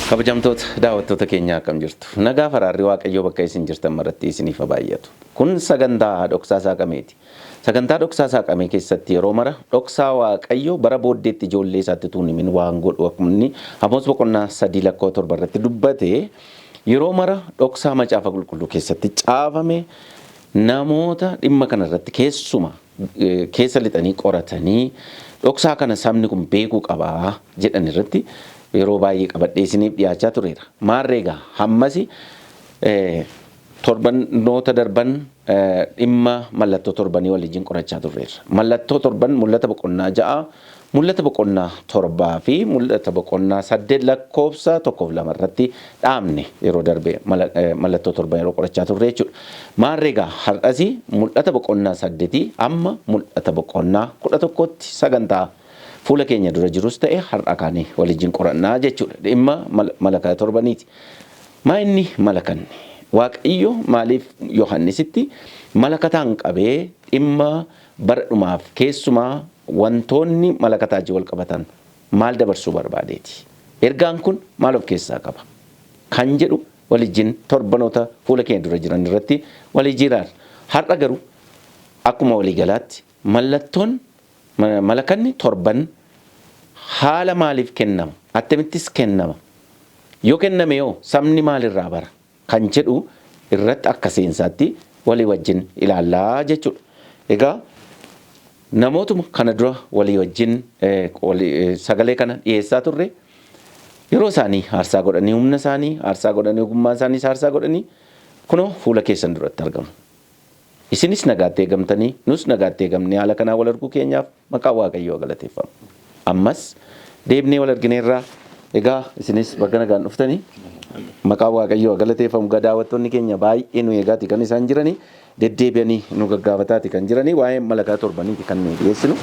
Kabajamtoota daawwattoota keenyaa akkam jirtu. Nagaa faraarri Waaqayyoo bakka isin jirtan maratti isiniif baay'atu. Kun sagantaa dhoksaa saaqameeti. Sagantaa dhoksaa saaqamee keessatti yeroo mara dhoksaa Waaqayyoo bara booddeetti ijoollee isaatti tuunimin waan godhu akkuma Amoos boqonnaa 3:7 irratti dubbate yeroo mara dhoksaa macaafa qulqulluu keessatti caafame namoota dhimma kana irratti keessuma keessa lixanii qoratanii dhoksaa kana sabni kun beekuu qaba jedhan irratti yeroo baay'ee qabadhee isiniif dhiyaachaa tureera. Maarreegaa hammasi torbannoota darban dhimma mallattoo torbanii waliin qorachaa turreera. Mallattoo torban mul'ata boqonnaa 6, mul'ata boqonnaa 7 fi mul'ata boqonnaa 8 lakkoofsa 1-2 irratti dhaabne yeroo darbe mallattoo torban yeroo qorachaa turre jechuudha. Maarreegaa har'asi mul'ata boqonnaa 8 amma mul'ata boqonnaa 11tti sagantaa fuula keenya dura jirus ta'e har'a kaanii waliin qorannaa jechuudha. Dhimma malakata torbaniiti. Maa inni malakanni? Waaqayyo maaliif Yohannisitti malakataan qabee dhimma bara dhumaaf keessumaa wantoonni malakataa wal qabatan maal dabarsuu barbaadeeti? Ergaan kun maal of keessaa qaba? Kan jedhu waliin torbanoota fuula keenya dura jiran irratti waliin har'a garuu akkuma waliigalaatti mallattoon malakanni torban haala maaliif kennama? Akkamittis kennama? Yoo kenname yoo sabni maalirraa bara? Kan jedhu irratti akka seensaatti walii wajjin ilaallaa jechuudha. Egaa namootuma kana dura walii wajjin sagalee kana dhiyeessaa turre yeroo isaanii aarsaa godhanii humna isaanii aarsaa godhanii ogummaa isaanii aarsaa godhanii kunoo fuula keessan duratti argamu. Isinis nagaatti eegamtanii nus nagaatti eegamnee haala kanaa wal arguu keenyaaf maqaa Waaqayyoo galateeffamu. Ammas deebnee wal argineerraa egaa isinis bakka nagaan dhuftanii maqaa Waaqayyoo galateeffamu. Daawwattoonni keenya baay'ee nu eegaati kan isaan jiranii deddeebi'anii nu gaggaafataati kan jiranii waa'ee malakata torbaniiti kan nu dhiyeessinu.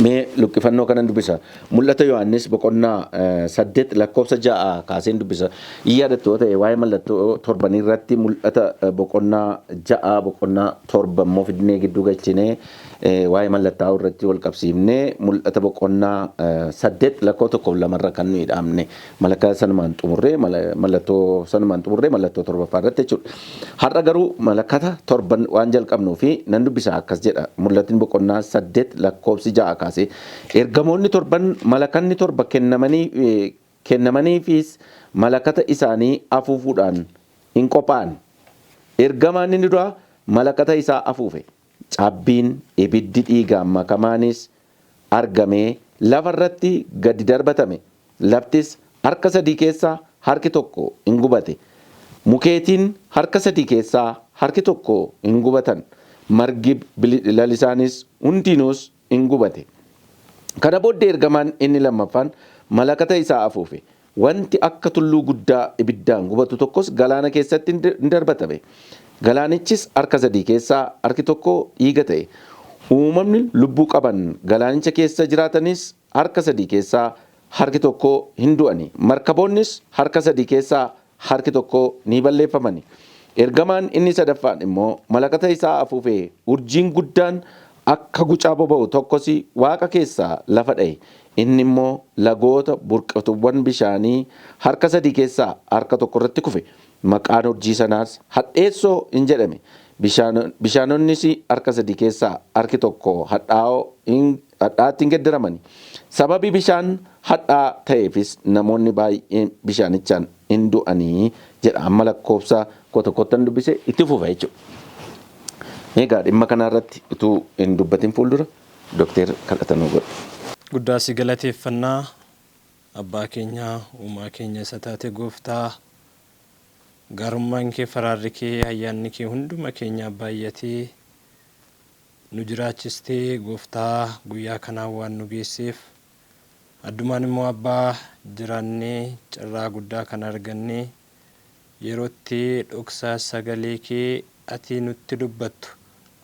Mee luqqifannoo kanan dubbisa. Mul'ata Yohannis boqonnaa 8 lakkoofsa 6 kaaseen dubbisa. Yaadattoo ta'e waa'ee mallattoo torbanii irratti mul'ata boqonnaa 6 boqonnaa 7 immoo fidnee gidduu galchinee waa'ee mallattaa irratti wal qabsiifnee mul'ata boqonnaa 8 lakkoofsa 1-2 irra kan nuyi dhaabne malakata sanumaan xumurree mallattoo sanumaan xumurree mallattoo torbaffaa irratti jechuudha. Har'a garuu malakata torban waan jalqabnuu fi nan dubbisa akkas jedha. Mul'atni boqonnaa 8 lakkoofsi 6 kaasee ergamoonni torban malakanni torba kennamaniifis malakata isaanii afuufuudhaan hin qophaa'an. Ergamaan inni dura malakata isaa afuufe. Cabbiin ibiddi dhiigaan makamaanis argamee lafarratti gadi darbatame. Laftis harka 3 keessaa harki tokko hin gubate. Mukeetiin harka 3 keessaa harki tokko hin gubatan. Margi lalisaanis hundinuus hin gubate. Kana booddee ergamaan inni lammaffaan malakata isaa afuufe. Wanti akka tulluu guddaa ibiddaan gubatu tokkos galaana keessatti hin darbatame. Galaanichis harka 3 keessaa harki tokko dhiiga ta'e. Uumamni lubbuu qaban galaanicha keessa jiraatanis harka 3 keessaa harki tokko hin du'ani. Markaboonnis harka 3 keessaa harki tokko ni balleeffamani. Ergamaan inni sadaffaan immoo malakata isaa afuufee urjiin guddaan akka gucaa boba'u tokkos waaqa keessaa lafa dha'e. Inni immoo lagoota burqatuuwwan bishaanii harka 3 keessaa harka tokko irratti kufe. Maqaan urjii sanaas hadheessoo hin jedhame. Bishaanonnis harka 3 keessaa harki tokko hadhaatti hin geddaramani. Sababii bishaan hadhaa ta'eefis namoonni baay'een bishaanichaan hin du'anii jedha. Amma lakkoofsa tokkottan dubbise itti fufa jechuudha. Egaa dhimma kanarratti utuu hin dubbatin fuuldura Dookter kadhatanuu godhu. Guddaa si galateeffannaa abbaa keenya uumaa keenya isa taate gooftaa gaarummaan kee faraarri kee ayyaanni kee hunduma keenya baay'atee nu jiraachistee gooftaa guyyaa kanaan waan nu geesseef addumaan immoo abbaa jiraannee carraa guddaa kan argannee yerootti dhoksaa sagalee kee ati nutti dubbattu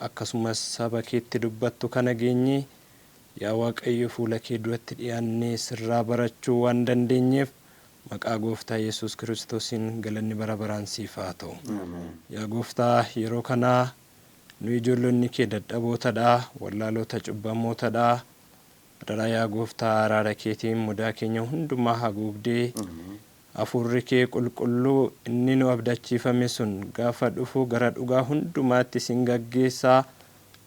akkasumas saba keetti dubbattu kana geenye yaa Waaqayyo fuula kee duratti dhiyaannee sirraa barachuu waan dandeenyeef maqaa gooftaa Yesuus Kiristoosiin galanni bara baraan siif haa ta'u. Yaa gooftaa yeroo kanaa nu ijoollonni kee dadhabootadha, wallaalota hafuurri kee qulqulluu inni nu abdachiifame sun gaafa dhufu gara dhugaa hundumaatti isin gaggeessaa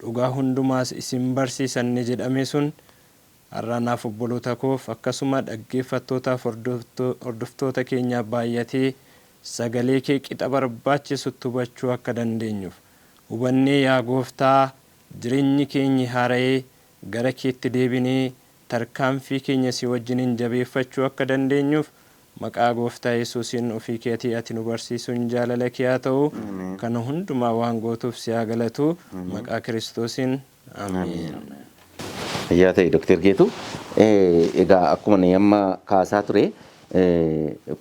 dhugaa hundumaas isin barsiisa ni jedhame sun har'aanaaf obboloota koof akkasuma dhaggeeffattootaaf hordoftoota keenyaaf baay'atee sagalee kee qixa barbaachisutti hubachuu akka dandeenyuuf hubannee yaa gooftaa jireenyi keenyi haara'ee gara keetti deebinee tarkaanfii keenya si wajjiniin jabeeffachuu akka dandeenyuuf maqaa gooftaa Yesuusiin ofii keetii ati nu barsiisuun jaalala kee haa ta'u kana hundumaa waan gootuuf si haa galatu maqaa Kiristoosiin amiin. Yaa ta'e Dr. Geetu egaa akkuma amma kaasaa ture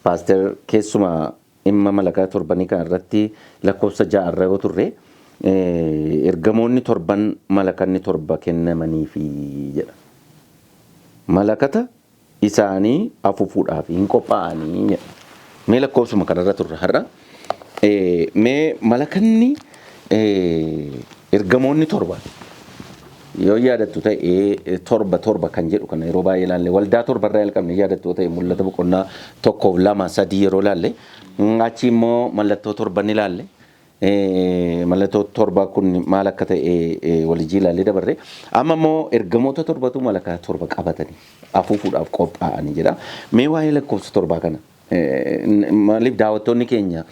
paaster keessuma dhimma malakaa torbanii kan irratti lakkoofsa 6 irra yoo turre ergamoonni torban malakanni torba kennamaniifi jedha. Malakata isaanii afuufuudhaaf hin qophaa'anii jedha. Mee lakkoofsuma kanarra turre har'a mee malakanni ergamoonni torba yoo yaadattu ta'e torba kan jedhu kana yeroo baay'ee ilaalle waldaa torbarraa jalqabne yaadattu ta'e mul'ata boqonnaa 1 2 3 yeroo ilaalle achi immoo mallattoo torban ilaalle mallattoo torba kun maal akka ta'e walijii ilaalle dabarre amma immoo ergamoota torbatu malakaa torba qabatanii afuufuudhaaf qophaa'anii jedha. Mee waa'ee lakkoofsa torbaa kana maaliif daawwattoonni keenya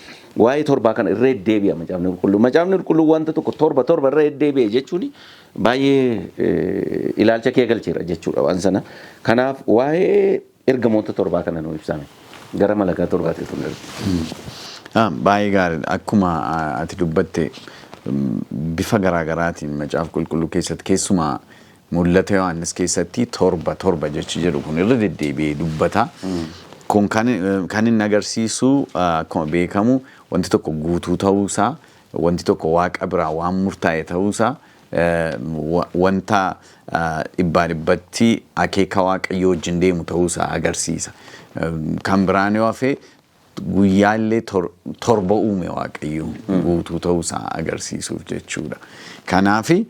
waa'ee torbaa kana irra deebi'a macaafni qulqulluu wanta tokko torba irra deebi'e jechuun baay'ee ilaalcha kee galcheera jechuudha waan sana. Kanaaf waa'ee ergamoota torbaa kana nuu ibsame gara malakaa torbaatti tun baay'ee gaariidha. Akkuma ati dubbatte bifa garaagaraatiin macaafa qulqulluu keessatti keessumaa mul'ata Yohannis keessatti torba jechi jedhu kun irra deddeebi'ee dubbata. Kun kan inni agarsiisu akkuma beekamu wanti tokko guutuu ta'uusaa, wanti tokko waaqa biraa waan murtaa'e ta'uusaa, wanta dhibbatti akeeka waaqayyoo wajjin deemu ta'uusaa agarsiisa. Kan biraan yoo hafe guyyaallee torba uume waaqayyoo guutuu ta'uusaa agarsiisuuf jechuudha. Kanaafi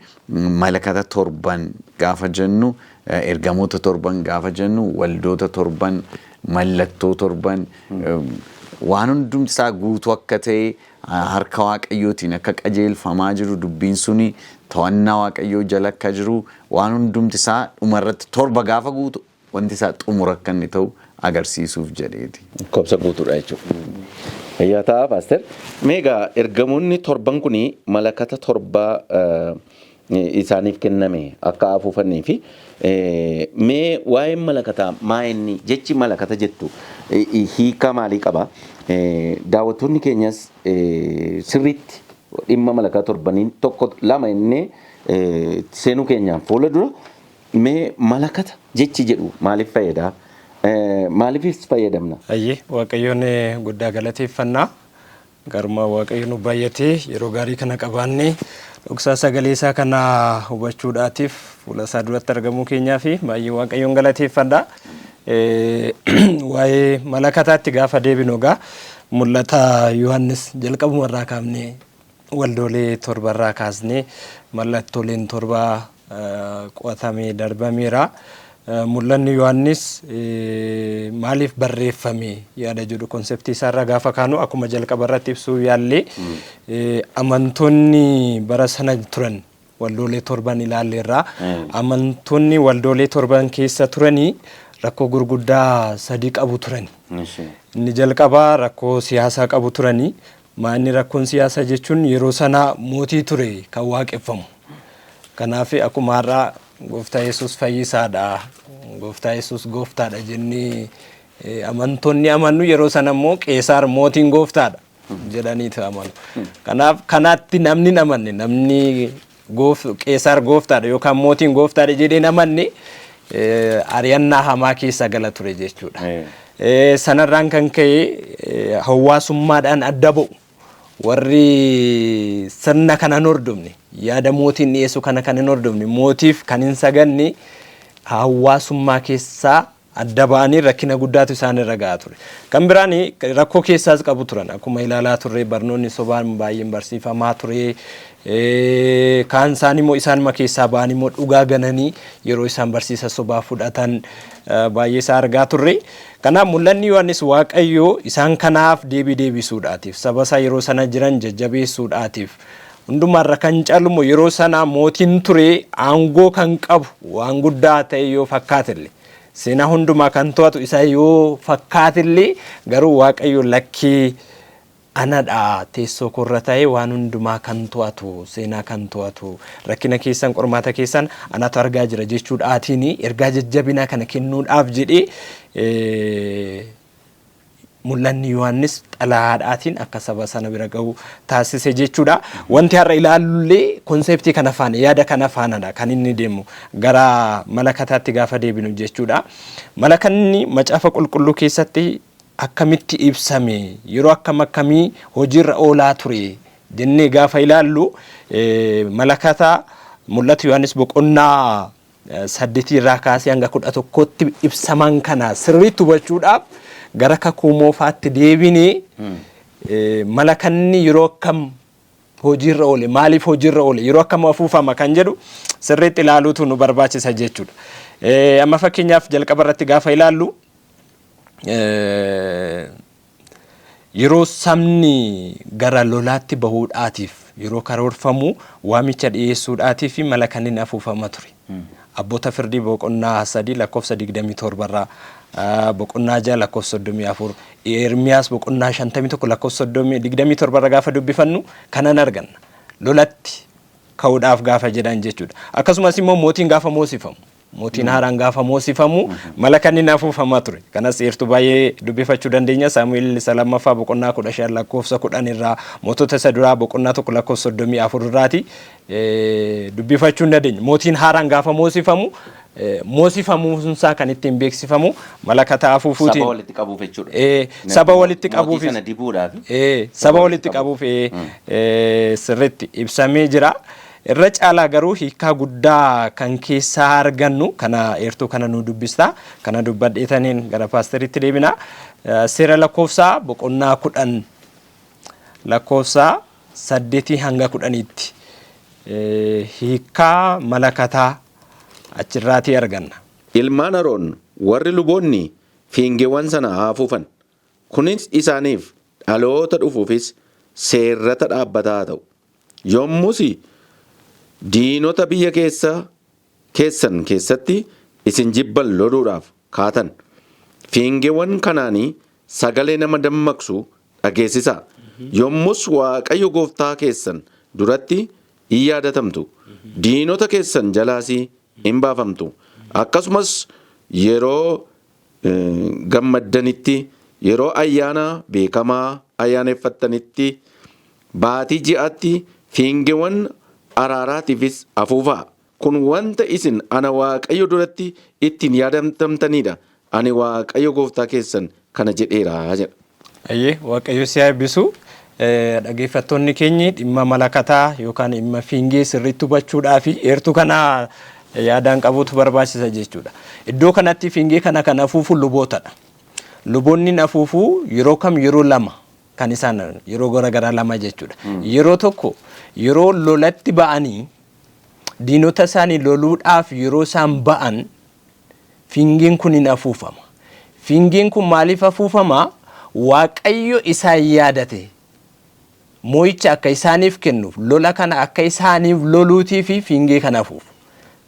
malakata torban gaafa jennu, ergamoota torban gaafa jennu, waldoota torban, mallattoo torban waan hundumti isaa guutuu akka ta'e harka waaqayyootiin akka qajeelfamaa jiru dubbiin suni to'annaa waaqayyoo jala akka jiru waan hundumti isaa dhumarratti torba gaafa guutu wanti isaa xumura akka inni ta'u agarsiisuuf jedheeti. Kobsa guutuudha jechuudha. Fayyaa ta'a paaster. Meegaa ergamoonni torban kuni malakata torba isaaniif kenname akka afuufanii fi mee waa'een malakataa maa inni jechi malakata jettu hiika maalii qaba? Daawwattoonni keenyas sirriitti dhimma malakaa torbanii tokko lama inni seenuu keenyaan fuula dura mee malakata jechi jedhu maaliif fayyada? Maaliifis fayyadamna? Ayyee waaqayyoon guddaa galateeffannaa. Garuma waaqayyoon nu baay'atee yeroo gaarii kana qabaannee dhoksaa sagalee isaa kana hubachuudhaatiif fuula isaa duratti argamuu keenyaa fi baay'ee waaqayyoon galateeffannaa. Waa'ee malakataatti gaafa deebinu egaa mul'ata Yohannis jalqabumarraa kaafnee waldoolee torbarraa kaasnee mallattooleen torba qo'atamee darbameera. Mul'anni Yohannis maaliif barreeffame yaada jedhu konseptii isaarraa gaafa kaanu akkuma jalqabarratti ibsuu yaallee amantoonni bara sana turan waldoolee torban ilaalleerraa amantoonni waldoolee torban keessa turanii rakkoo gurguddaa sadii qabu turani. Inni jalqabaa rakkoo siyaasaa qabu turani. Maanni rakkoon siyaasaa jechuun yeroo sana mootii ture kan waaqeffamu. Kanaaf akkuma har'aa gooftaa Yesuus fayyisaadha. Gooftaa Yesuus gooftaadha jennee amantoonni amannu yeroo sana immoo Qeesaar mootiin gooftaadha jedhaniitu amanu. Kanaaf kanaatti namni amanne namni Qeesaar gooftaadha yookaan mootiin gooftaadha jedhee amanne ari'annaa hamaa keessa gala ture jechuudha. Sanarraan kan ka'e hawaasummaadhaan adda ba'u warri sirna kana hin hordofne yaada mootiin dhiyeessu kana kan hin hordofne mootiif kan hin saganne hawaasummaa keessaa adda ba'anii rakkina guddaatu isaan irra gahaa ture. Kan biraan rakkoo keessaas qabu turan akkuma ilaalaa turre barnoonni sobaan baay'een barsiifamaa ture. Kaan isaan immoo isaanuma keessaa ba'an immoo dhugaa gananii yeroo isaan barsiisa sobaa fudhatan baay'ee isaa argaa turre. Kanaaf mul'anni Yohannis Waaqayyoo isaan kanaaf deebisuudhaatiif saba isaa yeroo sana jiran jajjabeessuudhaatiif hundumarra kan caalmu yeroo sana mootiin ture aangoo kan qabu waan guddaa ta'e yoo fakkaatellee seenaa hundumaa kan to'atu isa yoo fakkaatellee garuu Waaqayyo lakkii anadha teessoo korra ta'e waan hundumaa kan to'atu seenaa kan to'atu rakkina keessan qormaata keessan anatu argaa jira jechuudhaatiin ergaa jajjabinaa kana kennuudhaaf jedhee mul'anni Yohannis xalayaadhaatiin akka saba sana bira ga'u taasise jechuudha. Wanti har'a ilaalullee konseptii kana faana yaada kana faanadha kan inni deemu gara malakataatti gaafa deebinu jechuudha. Malakanni macaafa qulqulluu keessatti akkamitti ibsame yeroo akkamii hojiirra oolaa ture jennee gaafa ilaallu malakata mul'atu Yohannis boqonnaa 8 irraa kaasee hanga 11tti ibsaman kana sirriitti hubachuudhaaf gara kakuu moofaatti deebinee malakanni yeroo akkam hojiirra oole maaliif hojiirra oole yeroo akkam afuufama kan jedhu sirriitti ilaaluutu nu barbaachisa jechuudha. Amma fakkeenyaaf jalqaba irratti gaafa ilaallu yeroo sabni gara lolaatti bahuudhaatiif yeroo karoorfamu waamicha dhiyeessuudhaatiif malakanni afuufama ture. Abboota firdii boqonnaa 3 lakkoofsa 27 irraa boqonnaa 6 lakkoofsa 34 Ermiyaas boqonnaa 51 lakkoofsa 27 irraa gaafa dubbifannu kanan arganna lolatti ka'uudhaaf gaafa jedhan jechuudha. Akkasumas immoo mootiin gaafa moosifamu mootiin haaraan gaafa moosifamu malakanni afuufamaa ture. Kanas eertuu baay'ee dubbifachuu dandeenya. Saamu'eel lammaffaa boqonnaa 15 lakkoofsa 10 irraa mootota isa duraa boqonnaa 1 lakkoofsa 34 irraati dubbifachuu dandeenya. Mootiin haaraan gaafa moosifamu moosifamuun isaa kan ittiin beeksifamu malakata afuufuutiin saba walitti qabuuf jechuudha. Saba walitti qabuuf sana dibuudhaaf saba walitti qabuuf sirriitti ibsamee jira. Irra caalaa garuu hiikaa guddaa kan keessaa argannu kana eertuu kana nu dubbista kana dubbadheetaniin gara paasteritti deebina. Seera lakkoofsaa boqonnaa 10 lakkoofsaa 8 hanga 10tti hiikaa malakataa achirraatii arganna. Ilmaan Aroon warri luboonni fiingeewwan sana afuufan kunis isaaniif dhaloota dhufuufis seerrata dhaabbataa ta'u yommus diinota biyya keessan keessatti isin jibban loluudhaaf kaatan fiingeewwan kanaanii sagalee nama dammaqsu dhageessisaa yommus Waaqayyo gooftaa keessan duratti in yaadatamtu diinota keessan jalaasii in baafamtu akkasumas yeroo gammaddanitti yeroo ayyaana beekamaa ayyaaneffattanitti baatii ji'aatti fiingeewwan araaraatiifis afuufaa kun wanta isin ana Waaqayyo duratti ittiin yaadatamtanidha ani Waaqayyo gooftaa keessan kana jedheera jedha. Ayyee Waaqayyo si eebbisu. Dhaggeeffattoonni keenya dhimma malakataa yookaan dhimma fiingee sirriitti hubachuudhaaf eertuu kana yaadaan qabuutu barbaachisa jechuudha. Iddoo kanatti fiingee kana kan afuufu lubootadha. Luboonni afuufuu yeroo kam yeroo lama kan isaan yeroo garaagaraa lama jechuudha. Yeroo tokko yeroo lolatti ba'anii diinota isaanii loluudhaaf yeroo isaan ba'an fiingeen kun hin afuufama. Fiingeen kun maaliif afuufama? Waaqayyo isaan yaadate moo'icha akka isaaniif kennuuf lola kana akka isaaniif loluutii fi fiingee kana afuufu.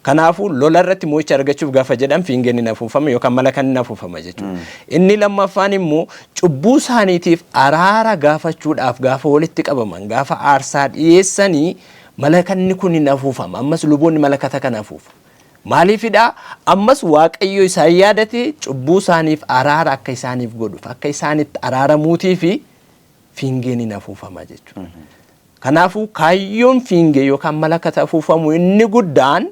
Kanaafuu lola irratti moo'icha argachuuf gaafa jedhan fiingeen hin afuufama yookaan malakanni hin afuufama jechuudha. Inni lammaffaan immoo cubbuu isaaniitiif araara gaafachuudhaaf gaafa walitti qabaman gaafa aarsaa dhiyeessanii malakanni kun hin afuufama. Ammas luboonni malakata kana afuufu. Maaliifidha? Ammas Waaqayyo isaan yaadate cubbuu isaaniif araara akka isaaniif godhuuf akka isaanitti araaramuutii fi fiingeen hin afuufama jechuudha. Kanaafuu kaayyoon fiingee yookaan malakata afuufamu inni guddaan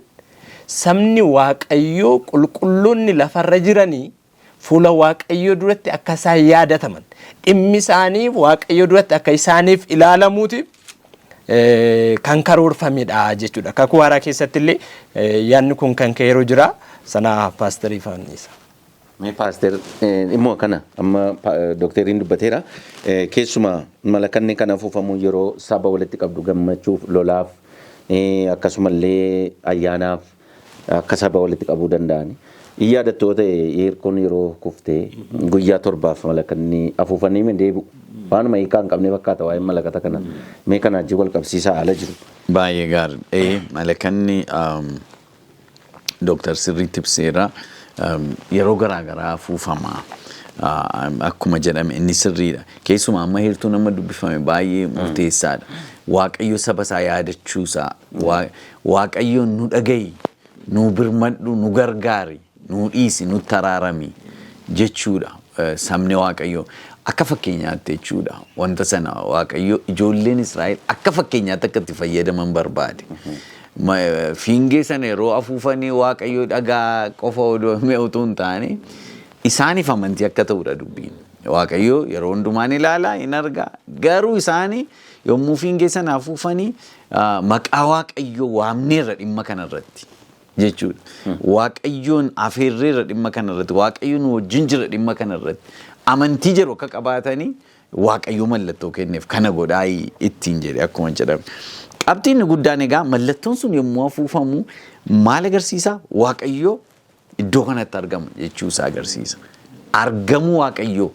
sabni Waaqayyoo qulqulloonni lafarra jiranii fuula Waaqayyoo duratti akka isaan yaadataman dhimmi isaaniif Waaqayyoo duratti akka isaaniif ilaalamuutiif kan karoorfamedha jechuudha. Kakuu haaraa keessatti illee yaadni kun kan ka'eeru jira sana paasterii faanisa. Mee paaster immoo kana amma dookteriin dubbateera keessumaa malakanni kana afuufamu yeroo saba walitti qabdu gammachuuf lolaaf akkasumallee ayyaanaaf akka saba walitti qabuu danda'ani. Yaadattoo ta'e yerkoon yeroo kuftee guyyaa torbaaf malakanni afuufanii mee deebi'u. Waanuma hiikaa hin qabne fakkaata waa'ee malakata kana mee kana ajji wal qabsiisaa haala jiru. Baay'ee gaarii. Malakanni Dooktar Sirriitti ibseera yeroo garaagaraa afuufamaa. Akkuma jedhame inni sirriidha. Keessumaa amma heertuu nama dubbifame baay'ee murteessaadha. Waaqayyo saba isaa yaadachuusaa, Waaqayyoon nu dhaga'i, nu birmadhu, nu gargaari, nu dhiisi, nu taraarami jechuudha. Sabni Waaqayyoo akka fakkeenyaatti jechuudha. Wanta sana Waaqayyo ijoolleen Israa'el akka fakkeenyaatti akka itti fayyadaman barbaade. Fiingee sana yeroo afuufanii Waaqayyo dhagaa qofa utuu hin taane isaaniif amantii akka ta'udha dubbiin. Waaqayyo yeroo hundumaan ilaalaa hin argaa. Garuu isaanii yommuu fiingee sana afuufanii maqaa Waaqayyoo waamneerra dhimma kanarratti jechuudha. Waaqayyoon afeerreerra dhimma kanarratti, Waaqayyoon wajjin jira dhimma kanarratti. Amantii jedhu akka qabaatanii Waaqayyo mallattoo kenneef kana godhaa ittiin jedhe akkuma jedhame. Qabxiin guddaan egaa mallattoon sun yommuu afuufamu maal agarsiisa? Waaqayyo iddoo kanatti argama jechuusaa agarsiisa. Argamuu Waaqayyoo.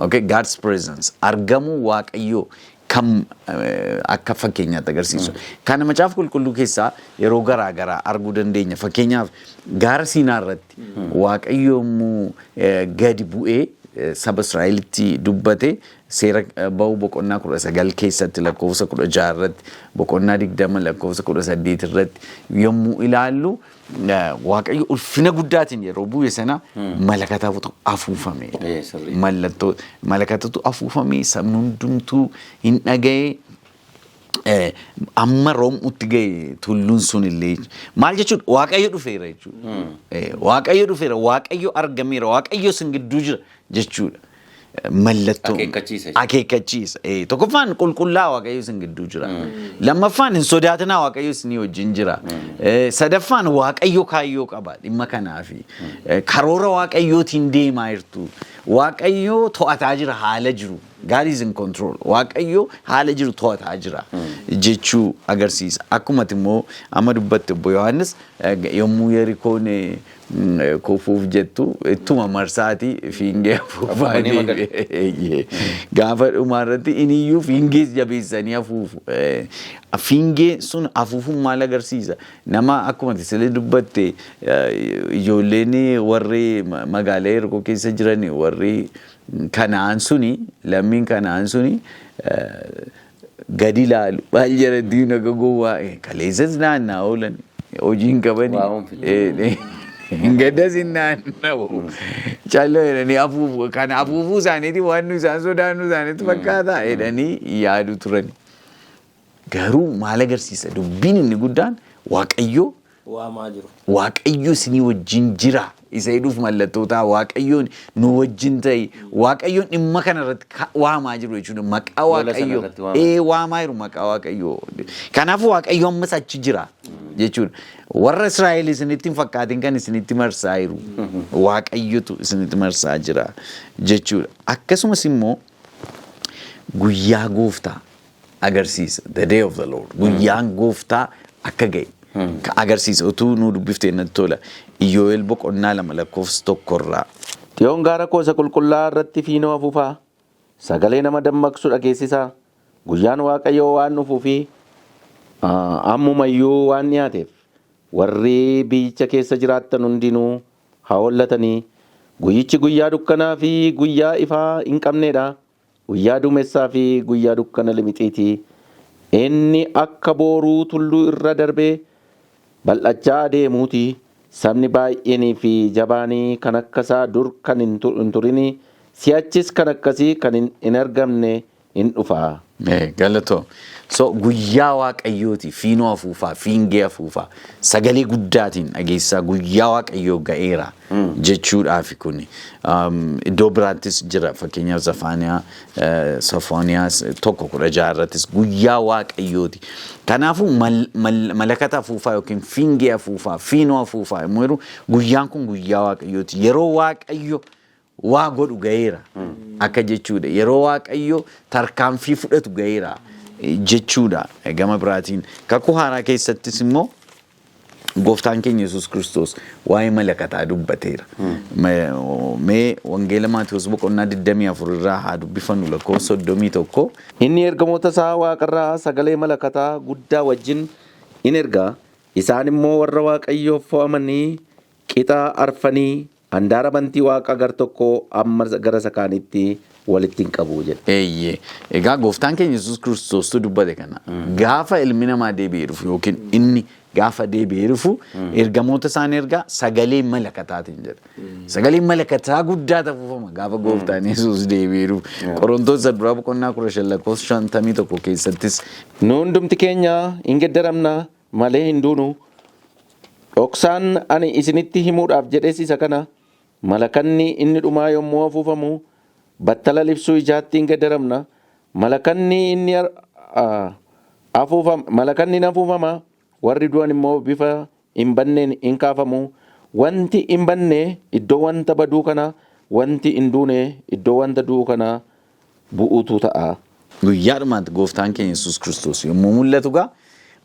Okay, God's presence. Argamuu Waaqayyoo kam akka fakkeenyaatti agarsiisu. Kana Macaafa Qulqulluu keessaa yeroo garaa garaa arguu dandeenya. Fakkeenyaaf gaara Siinaa irratti Waaqayyo yommuu gadi bu'ee saba Israa'elitti dubbate seera ba'uu boqonnaa 19 keessatti lakkoofsa 16 irratti boqonnaa 20 lakkoofsa 18 irratti yommuu ilaallu Waaqayyo ulfina guddaatiin yeroo bu'e sana malakataatu afuufame. Mallattoo malakatatu afuufame sabni hundumtuu hin dhaga'e. Amma room'utti ga'e tulluun sun illee maal jechuudha? Waaqayyo dhufeera jechuudha. Waaqayyo dhufeera, Waaqayyo argameera, Waaqayyo sin gidduu jira jechuudha. Mallattoo akeekkachiisa. Tokkoffaan qulqullaa Waaqayyo sin gidduu jira. Lammaffaan hin sodaatinaa Waaqayyo isinii wajjin jira. Sadaffaan Waaqayyo kaayyoo qaba dhimma kanaafi. Karoora Waaqayyootiin deemaa jirtu. Waaqayyo to'ataa jira haala jiru. God is in control. Waaqayyo haala jiru to'ataa jira jechuu agarsiisa. Akkumatti immoo amma dubbatte obbo Yohannis yommuu Yerikoon kufuuf jettu ittuma marsaatii fiingee afuufanii gaafa dhumaarratti iniyyuu fiingee jabeessanii afuufu. Fiingee sun afuufuun maal agarsiisa? Nama akkumatti sirrii dubbatte ijoolleen warri magaalaa Yerikoo keessa jiran warri Kanaan suni lammiin Kanaan suni gadi ilaalu maal jara diina gogowwaa kaleessas naannaa oolan hojiin qabanii gaddas hin naanna'u calloo jedhanii afuufu kana afuufuu isaaniiti waan isaan sodaannu isaaniitti fakkaata jedhanii yaadu turan. Garuu maal agarsiisa? Dubbiin inni guddaan Waaqayyo waamaa jiru. Waaqayyo isinii wajjin jira. Isa jedhuuf mallattoota Waaqayyoon nu wajjin ta'e Waaqayyoon dhimma kanarratti waamaa jiru jechuudha. Maqaa Waaqayyoo waamaa jiru maqaa Waaqayyoo. Kanaafuu Waaqayyo ammas achi jira jechuudha. Warra Israa'el isinitti hin fakkaatin kan isinitti marsaa jiru. Waaqayyotu isinitti marsaa jira jechuudha. Akkasumas immoo guyyaa gooftaa agarsiisa. The day of the Lord. Guyyaan gooftaa akka ga'e. Agarsiisa utuu nu dubbiftee natti tola. Iyyoo'eel boqonnaa 2 lakkoofsa 1 irraa. Xiyoon gaara koo isa qulqullaa irratti fiinoo afuufaa. Sagalee nama dammaqsu dhageessisaa. Guyyaan Waaqayyoo waan dhufuufi ammumayyuu waan dhiyaateef warri biyyicha keessa jiraattan hundinuu haa hollatanii. Guyyichi guyyaa dukkanaa fi guyyaa ifaa hin qabneedha. Guyyaa duumessaa fi guyyaa dukkana limixiiti. Inni akka booruu tulluu irra darbee bal'achaa adeemuuti. Sabni baay'eenii fi jabaanii kan akkasaa dur kan hin turini si'achis kan akkasii kan hin argamne hin dhufaa. Galatoo. So guyyaa waaqayyooti fiinoo afuufaa fiingee afuufaa sagalee guddaatiin dhageessaa guyyaa waaqayyoo ga'eera jechuudhaaf kun iddoo biraattis jira fakkeenyaaf Sofooniyaas 1:16 irrattis guyyaa waaqayyooti. Kanaafuu malakata afuufaa yookiin fiingee afuufaa fiinoo afuufaa immoo guyyaan kun guyyaa waaqayyooti yeroo waaqayyo waa godhu ga'eera akka jechuudha yeroo waaqayyo tarkaanfii fudhatu ga'eera. Jechuudha gama biraatiin kakuu haaraa keessattis immoo gooftaan keenya Yesuus Kiristoos waa'ee malakataa dubbateera. Mee wangeela Maatewos boqonnaa 24 irraa haa dubbifannu lakkoofsa 31. Inni ergamoota isaa waaqarraa sagalee malakataa guddaa wajjin in ergaa isaan immoo warra waaqayyoof fo'amanii qixaa arfanii handaara bantii waaqa gar tokko amma gara sakaanitti walitti hin qabu jedhe. Egaa gooftaan keenya Yesuus Kiristoos dubbate kana gaafa ilmi namaa deebi'ee dhufu yookiin inni gaafa deebi'ee dhufu ergamoota isaan ergaa sagalee malakataatiin jedha. Sagalee malakataa guddaa afuufama gaafa gooftaan Yesuus deebi'ee dhufu. Qorontoos duraa boqonnaa 15:51 keessattis nu hundumti keenya hin geddaramna malee hin duunu dhoksaan ani isinitti himuudhaaf jedhees isa kana malakanni inni dhumaa yommuu afuufamu battala libsuu ijaatti hin geddaramna malakanni inni afuufama warri du'an immoo bifa hin banneen hin kaafamu wanti hin banne iddoo wanta baduu kana wanti hin duune iddoo wanta du'u kana bu'uutu ta'a. Guyyaadhumaatti gooftaan keenya Yesuus Kiristoos yommuu mul'atu gaa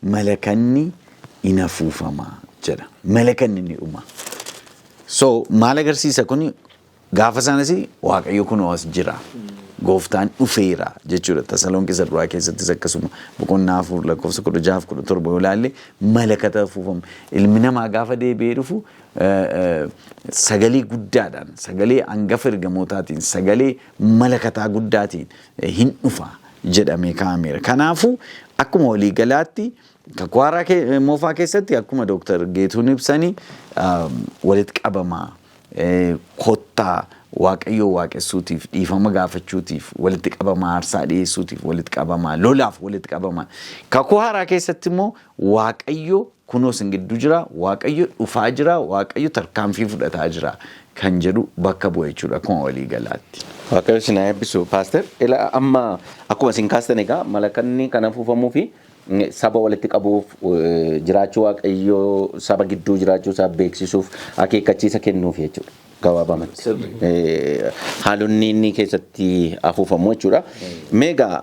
malakanni in afuufama jedha malakanni inni dhuma. So maal agarsiisa kun gaafa sanas waaqayyo kun as jira gooftaan dhufeera jechuudha. Tasalonqisa duraa keessattis akkasuma boqonnaa 4 lakkoofsa 16-17 yoo ilaalle malakata afuufama ilmi namaa gaafa deebi'ee dhufu sagalee guddaadhaan sagalee hangafa ergamootaatiin sagalee malakataa guddaatiin hin dhufa jedhamee kaa'ameera. Kanaafuu akkuma walii galaatti kakuu moofaa keessatti akkuma Dooktar Geetuun ibsanii walitti qabamaa kottaa waaqayyoo waaqessuutiif dhiifama gaafachuutiif walitti qabamaa aarsaa dhiyeessuutiif walitti qabamaa lolaaf walitti qabamaa kakuu haaraa keessatti immoo waaqayyoo kunoo sin gidduu jira waaqayyo dhufaa jira waaqayyo tarkaanfii fudhataa jira kan jedhu bakka bu'a jechuudha akkuma walii galaatti. Waaqayyo sin haa eebbisu paaster amma akkuma sin kaastan egaa malakanni kan afuufamuu fi saba walitti qabuuf jiraachuu waaqayyoo saba gidduu jiraachuu isaa beeksisuuf akeekkachiisa kennuuf jechuudha. Gabaabamatti haalonni inni keessatti afuufamu jechuudha. Meegaa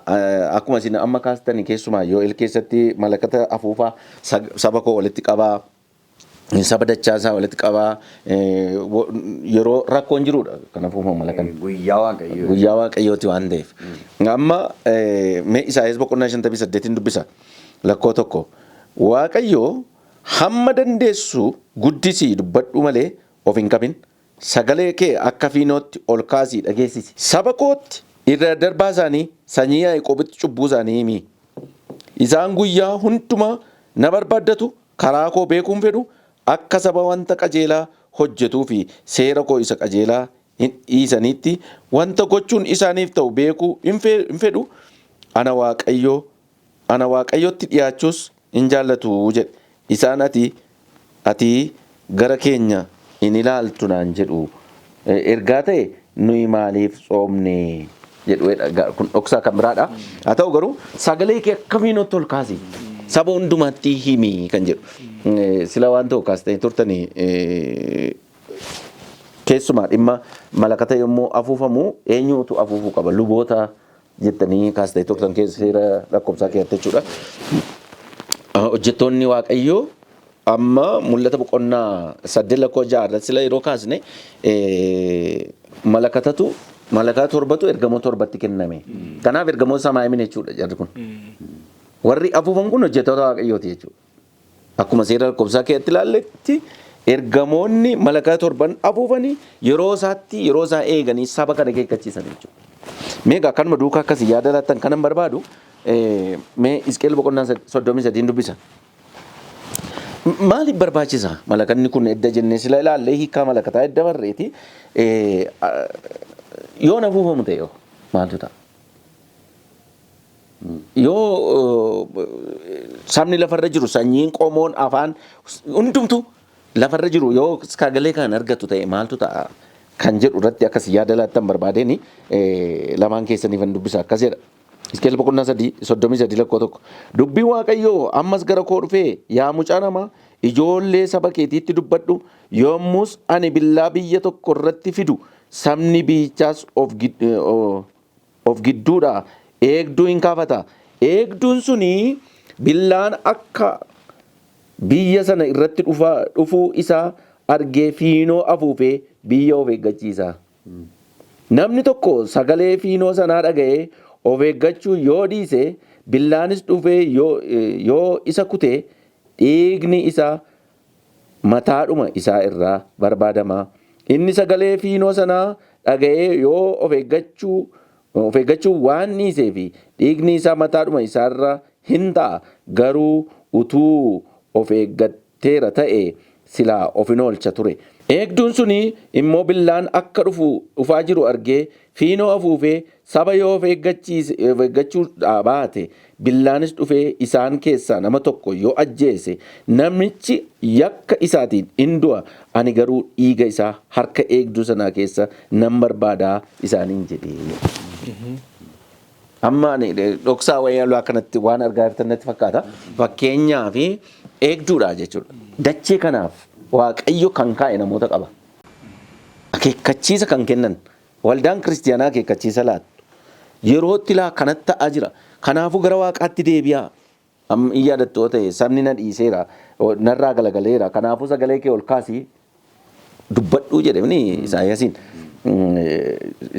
akkuma isin amma kaastanii keessumaa yoo keessatti malakata afuufaa saba koo walitti qabaa saba dachaasaa walitti qabaa yeroo rakkoon jirudha kan afuufamu malakanni. Guyyaa waaqayyooti waan ta'eef. Amma mee Isaayyaas boqonnaa 58 dubbisa lakkoo tokko waaqayyoo hamma dandeessu guddisii dubbadhu malee of hin qabin. Sagalee kee akka fiinootti ol kaasii dhageessisi. Saba kootti irra darbaa isaanii sanyii Yaaqoobitti cubbuu isaanii himi. Isaan guyyaa hundumaa na barbaaddatu karaa koo beekuun fedhu akka saba wanta qajeelaa hojjetuu fi seera koo isa qajeelaa hin dhiisaniitti wanta gochuun isaaniif ta'u beekuu hin fedhu ana waaqayyotti dhiyaachuus hin jaallatu jedhe. Isaan ati gara keenya in ilaaltu naan jedhu ergaa ta'e nuyi maaliif tsoomne jedhu kun dhoksaa kan biraadha. Haa ta'u garuu sagalee kee akka fiinootti ol kaasi saba hundumaatti himi kan jedhu sila waan ta'u kaastanii turtanii keessumaa dhimma malakata yommuu afuufamu eenyuutu afuufuu qaba luboota jettanii kaastanii turtan keessa seera lakkoofsaa keessatti jechuudha. Hojjettoonni waaqayyoo amma mul'ata boqonnaa 8:6 sila yeroo kaasne malakata 7tu ergamoota 7tti kenname. Kanaaf ergamoota samaayimine jechuudha jarri kun. Warri afuufan kun hojjettoota waaqayyooti jechuudha. Akkuma seera lakkoofsaa keessatti ilaalletti ergamoonni malakata 7 afuufanii yeroo isaa eeganii saba kana akeekkachiisan jechuudha. Meegaa kanuma duukaa akkasii yaada laattan kanan barbaadu mee Hisqeel boqonnaa 33 dubbisa. Maaliif barbaachisa malakanni kun edda jennee sila ilaallee hiikaa malakataa edda barreeti yoo afuufamu ta'e maaltu ta'a? Yoo sabni lafarra jiru sanyiin qomoon afaan hundumtu lafarra jiru yoo sagalee kan argatu ta'e maaltu ta'a kan jedhu irratti akkas yaada laattan barbaadeen lamaan keessaniif an dubbisa akkas jedha. Iskeel boqonnaa 33:1 dubbii Waaqayyoo ammas gara koo dhufee yaa mucaa namaa ijoollee saba keetiitti dubbadhu yommus ani billaa biyya tokko irratti fidu sabni biyyichaas of gidduudhaa eegduu hin kaafata. Eegduun suni billaan akka biyya sana irratti dhufuu isaa argee fiinoo afuufee biyya of eeggachiisa. Namni tokko sagalee fiinoo sanaa dhaga'ee of eeggachuu yoo dhiise billaanis dhufee yoo isa kute dhiigni isaa mataadhuma isaa irraa barbaadama. Inni sagalee fiinoo sanaa dhaga'ee yoo of eeggachuu waan dhiisee fi dhiigni isaa mataadhuma isaarra hin ta'a. Garuu utuu of eeggatteera ta'e silaa of hin oolcha ture. Eegduun suni immoo billaan akka dhufaa jiru argee fiinoo afuufee saba yoo of eeggachuu baate billaanis dhufee isaan keessaa nama tokko yoo ajjeese namichi yakka isaatiin hin du'a. Ani garuu dhiiga isaa harka eegduu sanaa keessa nan barbaadaa isaaniin jedhee. Amma ani dhoksaa wayyaa akkanatti waan argaa jirtanitti fakkaata. Fakkeenyaa fi eegduudha jechuudha. Dachee kanaaf Waaqayyo kan kaa'e namoota qaba. Akeekkachiisa kan kennan waldaan kiristiyaanaa akeekkachiisa laattu. Yerootti laa kanatti ta'aa jira. Kanaafuu gara Waaqaatti deebi'aa. Amma in yaadattu ta'e sabni na dhiiseera narraa galagaleera. Kanaafuu sagalee kee ol kaasii dubbadhuu jedhamni Isaayyaasiin.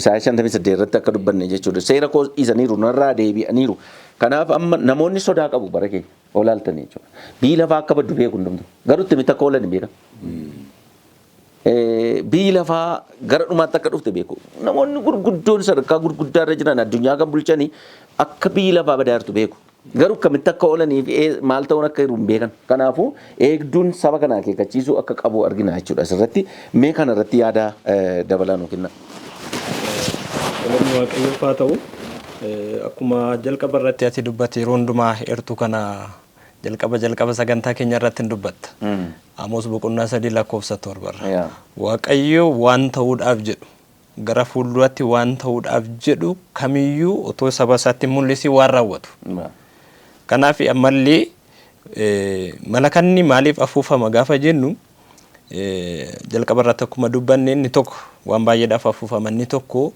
Isaayyaa 58 irratti akka dubbanne jechuudha. Seera koo dhiisaniiru narraa deebi'aniiru. Kanaaf amma namoonni sodaa qabu bara keenya olaaltanii jechuudha. Biyyi lafaa akka baddu beeku hundumtu. Garuu itti mita akka oolan hin beekan. Biyyi lafaa gara dhumaatti akka dhufte beeku. Namoonni gurguddoon sadarkaa gurguddaa irra jiran addunyaa kan bulchanii akka biyyi lafaa badaa jirtu beeku. Garuu akkamitti akka oolanii fi maal ta'uun akka jiru hin beekan. Kanaafuu eegduun saba kana akeekkachiisuu akka qabu argina jechuudha. Asirratti mee kana irratti yaada dabalaa nuu kenna. Waaqayyoof haa ta'u. Akkuma jalqaba irratti ati dubbate yeroo hundumaa eertuu kana jalqaba sagantaa keenya irratti hin dubbatta. Amoos boqonnaa 3:7 Waaqayyo waan ta'uudhaaf jedhu gara fuulduraatti waan ta'uudhaaf jedhu kamiyyuu otoo saba isaatti mul'isi waan raawwatu. Kanaaf ammallee malakanni maaliif afuufama gaafa jennu jalqaba irratti akkuma dubbanne inni tokko waan baay'eedhaaf afuufama. Inni tokko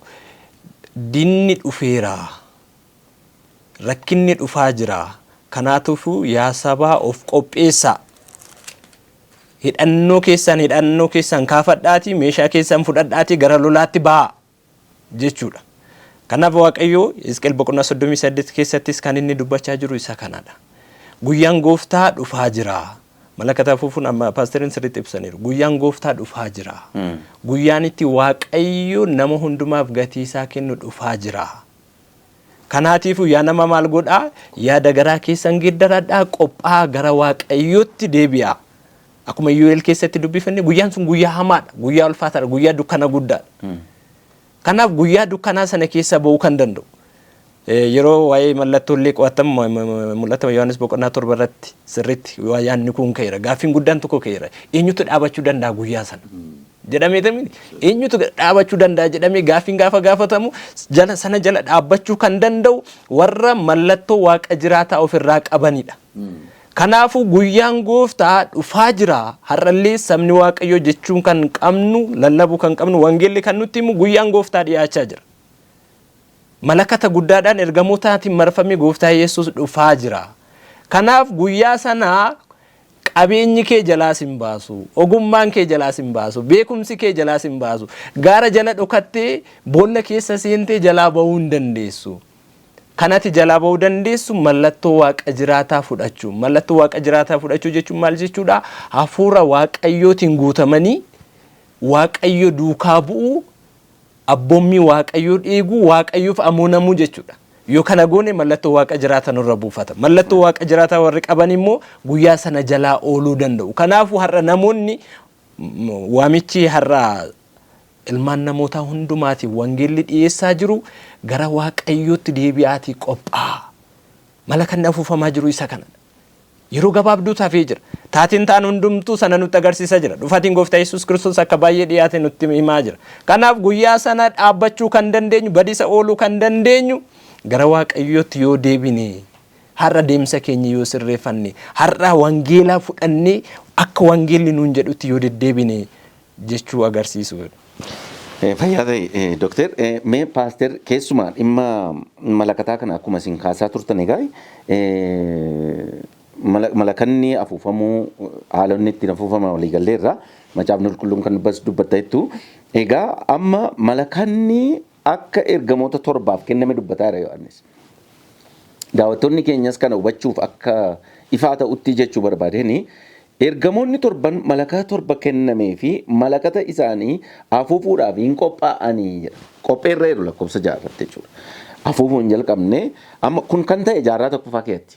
dinni dhufeera, rakkinni dhufaa jira. Kanaafuu yaa sabaa of qopheessaa. Hidhannoo keessan kaafadhaatii meeshaa keessan fudhadhaatii gara lolaatti ba'aa jechuudha. Kanaaf Waaqayyo Hisqeel boqonnaa 38 keessattis kan inni dubbachaa jiru isa kanadha. Guyyaan gooftaa dhufaa jira. Malakata afuufuun amma paasteriin sirriitti ibsaniiru. Guyyaan gooftaa dhufaa jira. Guyyaan itti Waaqayyo nama hundumaaf gatii isaa kennu dhufaa jira. Kanaatiifuu yaa nama maal godhaa? Yaada garaa keessan geeddaradhaa, qophaa gara Waaqayyootti deebi'aa. Akkuma Yoel keessatti dubbifanne guyyaan sun guyyaa hamaadha, guyyaa ulfaataadha, guyyaa dukkana guddaadha. Kanaaf guyyaa dukkanaa sana keessa ba'uu kan danda'u. Yeroo waa'ee mallattoolee qo'atamu mul'ata Yohannis boqonnaa 7 irratti sirriitti yaadni kun ka'eera. Gaaffiin guddaan tokko ka'eera. Eenyutu dhaabachuu danda'a guyyaa sana? Jedhamee tamini eenyutu dhaabachuu danda'a jedhamee gaaffiin gaafa gaafatamu sana jala dhaabbachuu kan danda'u warra mallattoo waaqa jiraataa ofirraa qabanidha. Kanaafuu guyyaan gooftaa dhufaa jira. Har'allee sabni Waaqayyoo jechuun kan qabnu, lallabuu kan qabnu, wangeelli kan nutti himu guyyaan gooftaa dhiyaachaa jira. Malakata guddaadhaan ergamootaatiin marfamee gooftaa Yesuus dhufaa jira. Kanaaf guyyaa sanaa qabeenyi kee jalaas hin baasu, ogummaan kee jalaas hin baasu, beekumsi kee jalaas hin baasu. Gaara jala dhokattee boolla keessa seentee jalaa ba'uu hin dandeessu. Kanatti jalaa ba'uu dandeessu mallattoo waaqa jiraataa fudhachuu. Mallattoo waaqa jiraataa fudhachuu jechuun maal jechuudha? Hafuura Waaqayyootiin guutamanii Waaqayyo duukaa bu'uu, abboommii Waaqayyoo eeguu, Waaqayyoof amanamuu jechuudha. Yoo kana goone mallattoo waaqa jiraataa nurra buufata. Mallattoo waaqa jiraataa warri qaban immoo guyyaa sana jalaa ooluu danda'u. Kanaafuu har'a namoonni waamichi har'a ilmaan namootaa hundumaatiif wangeelli dhiyeessaa jiru gara Waaqayyootti deebi'aatii qophaa. malakanni afuufamaa jiru isa kana. Yeroo gabaabduu taafee jira. Taatiin taan hundumtuu sana nutti agarsiisa jira. Dhufaatiin Gooftaa Yesuus Kiristoos akka baay'ee dhiyaate nutti himaa jira. Kanaaf guyyaa sana dhaabbachuu kan dandeenyu, badiisa ooluu kan dandeenyu gara Waaqayyootti yoo deebine, har'a deemsa keenya yoo sirreeffanne, har'a wangeelaa fudhannee akka wangeelli nuun jedhutti yoo deddeebine jechuu agarsiisudha. Fayyaa ta'e Dookter, mee paaster keessumaa dhimma malakataa kana akkuma isin kaasaa turtan egaa malakanni afuufamuu haalonni ittiin afuufaman waliigalleerra macaafni qulqulluun kan dubbataa jettu egaa amma malakanni akka ergamoota torbaaf kenname dubbataa jira Yohannis. Daawwattoonni keenyas kana hubachuuf akka ifaa ta'utti jechuu barbaadeni ergamoonni torban malakaa torba kennamee fi malakata isaanii afuufuudhaaf hin qophaa'anii jira. Qopheerra jiru lakkoofsa 6 irratti jechuudha. Afuufuun jalqabne amma kun kan ta'e jaarraa tokkoffaa keessatti.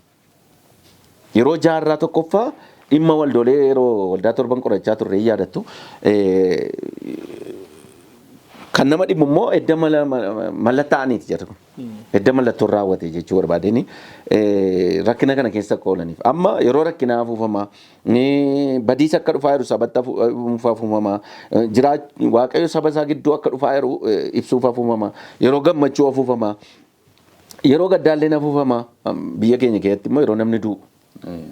Yeroo jaarraa tokkoffaa dhimma waldoolee yeroo waldaa torban qorachaa turre yaadattu kan nama dhimmu immoo edda mallattaa'aniiti jedha kun. Edda mallattoon raawwate jechuu barbaadeni rakkina kana keessa qoolaniif. Amma yeroo rakkina afuufamaa badiisa akka dhufaa jiru sabatti afuufamaa Waaqayyo saba isaa gidduu akka dhufaa jiru ibsuuf afuufamaa yeroo gammachuu afuufamaa yeroo gaddaalleen afuufamaa biyya keenya keessatti immoo yeroo namni du'u.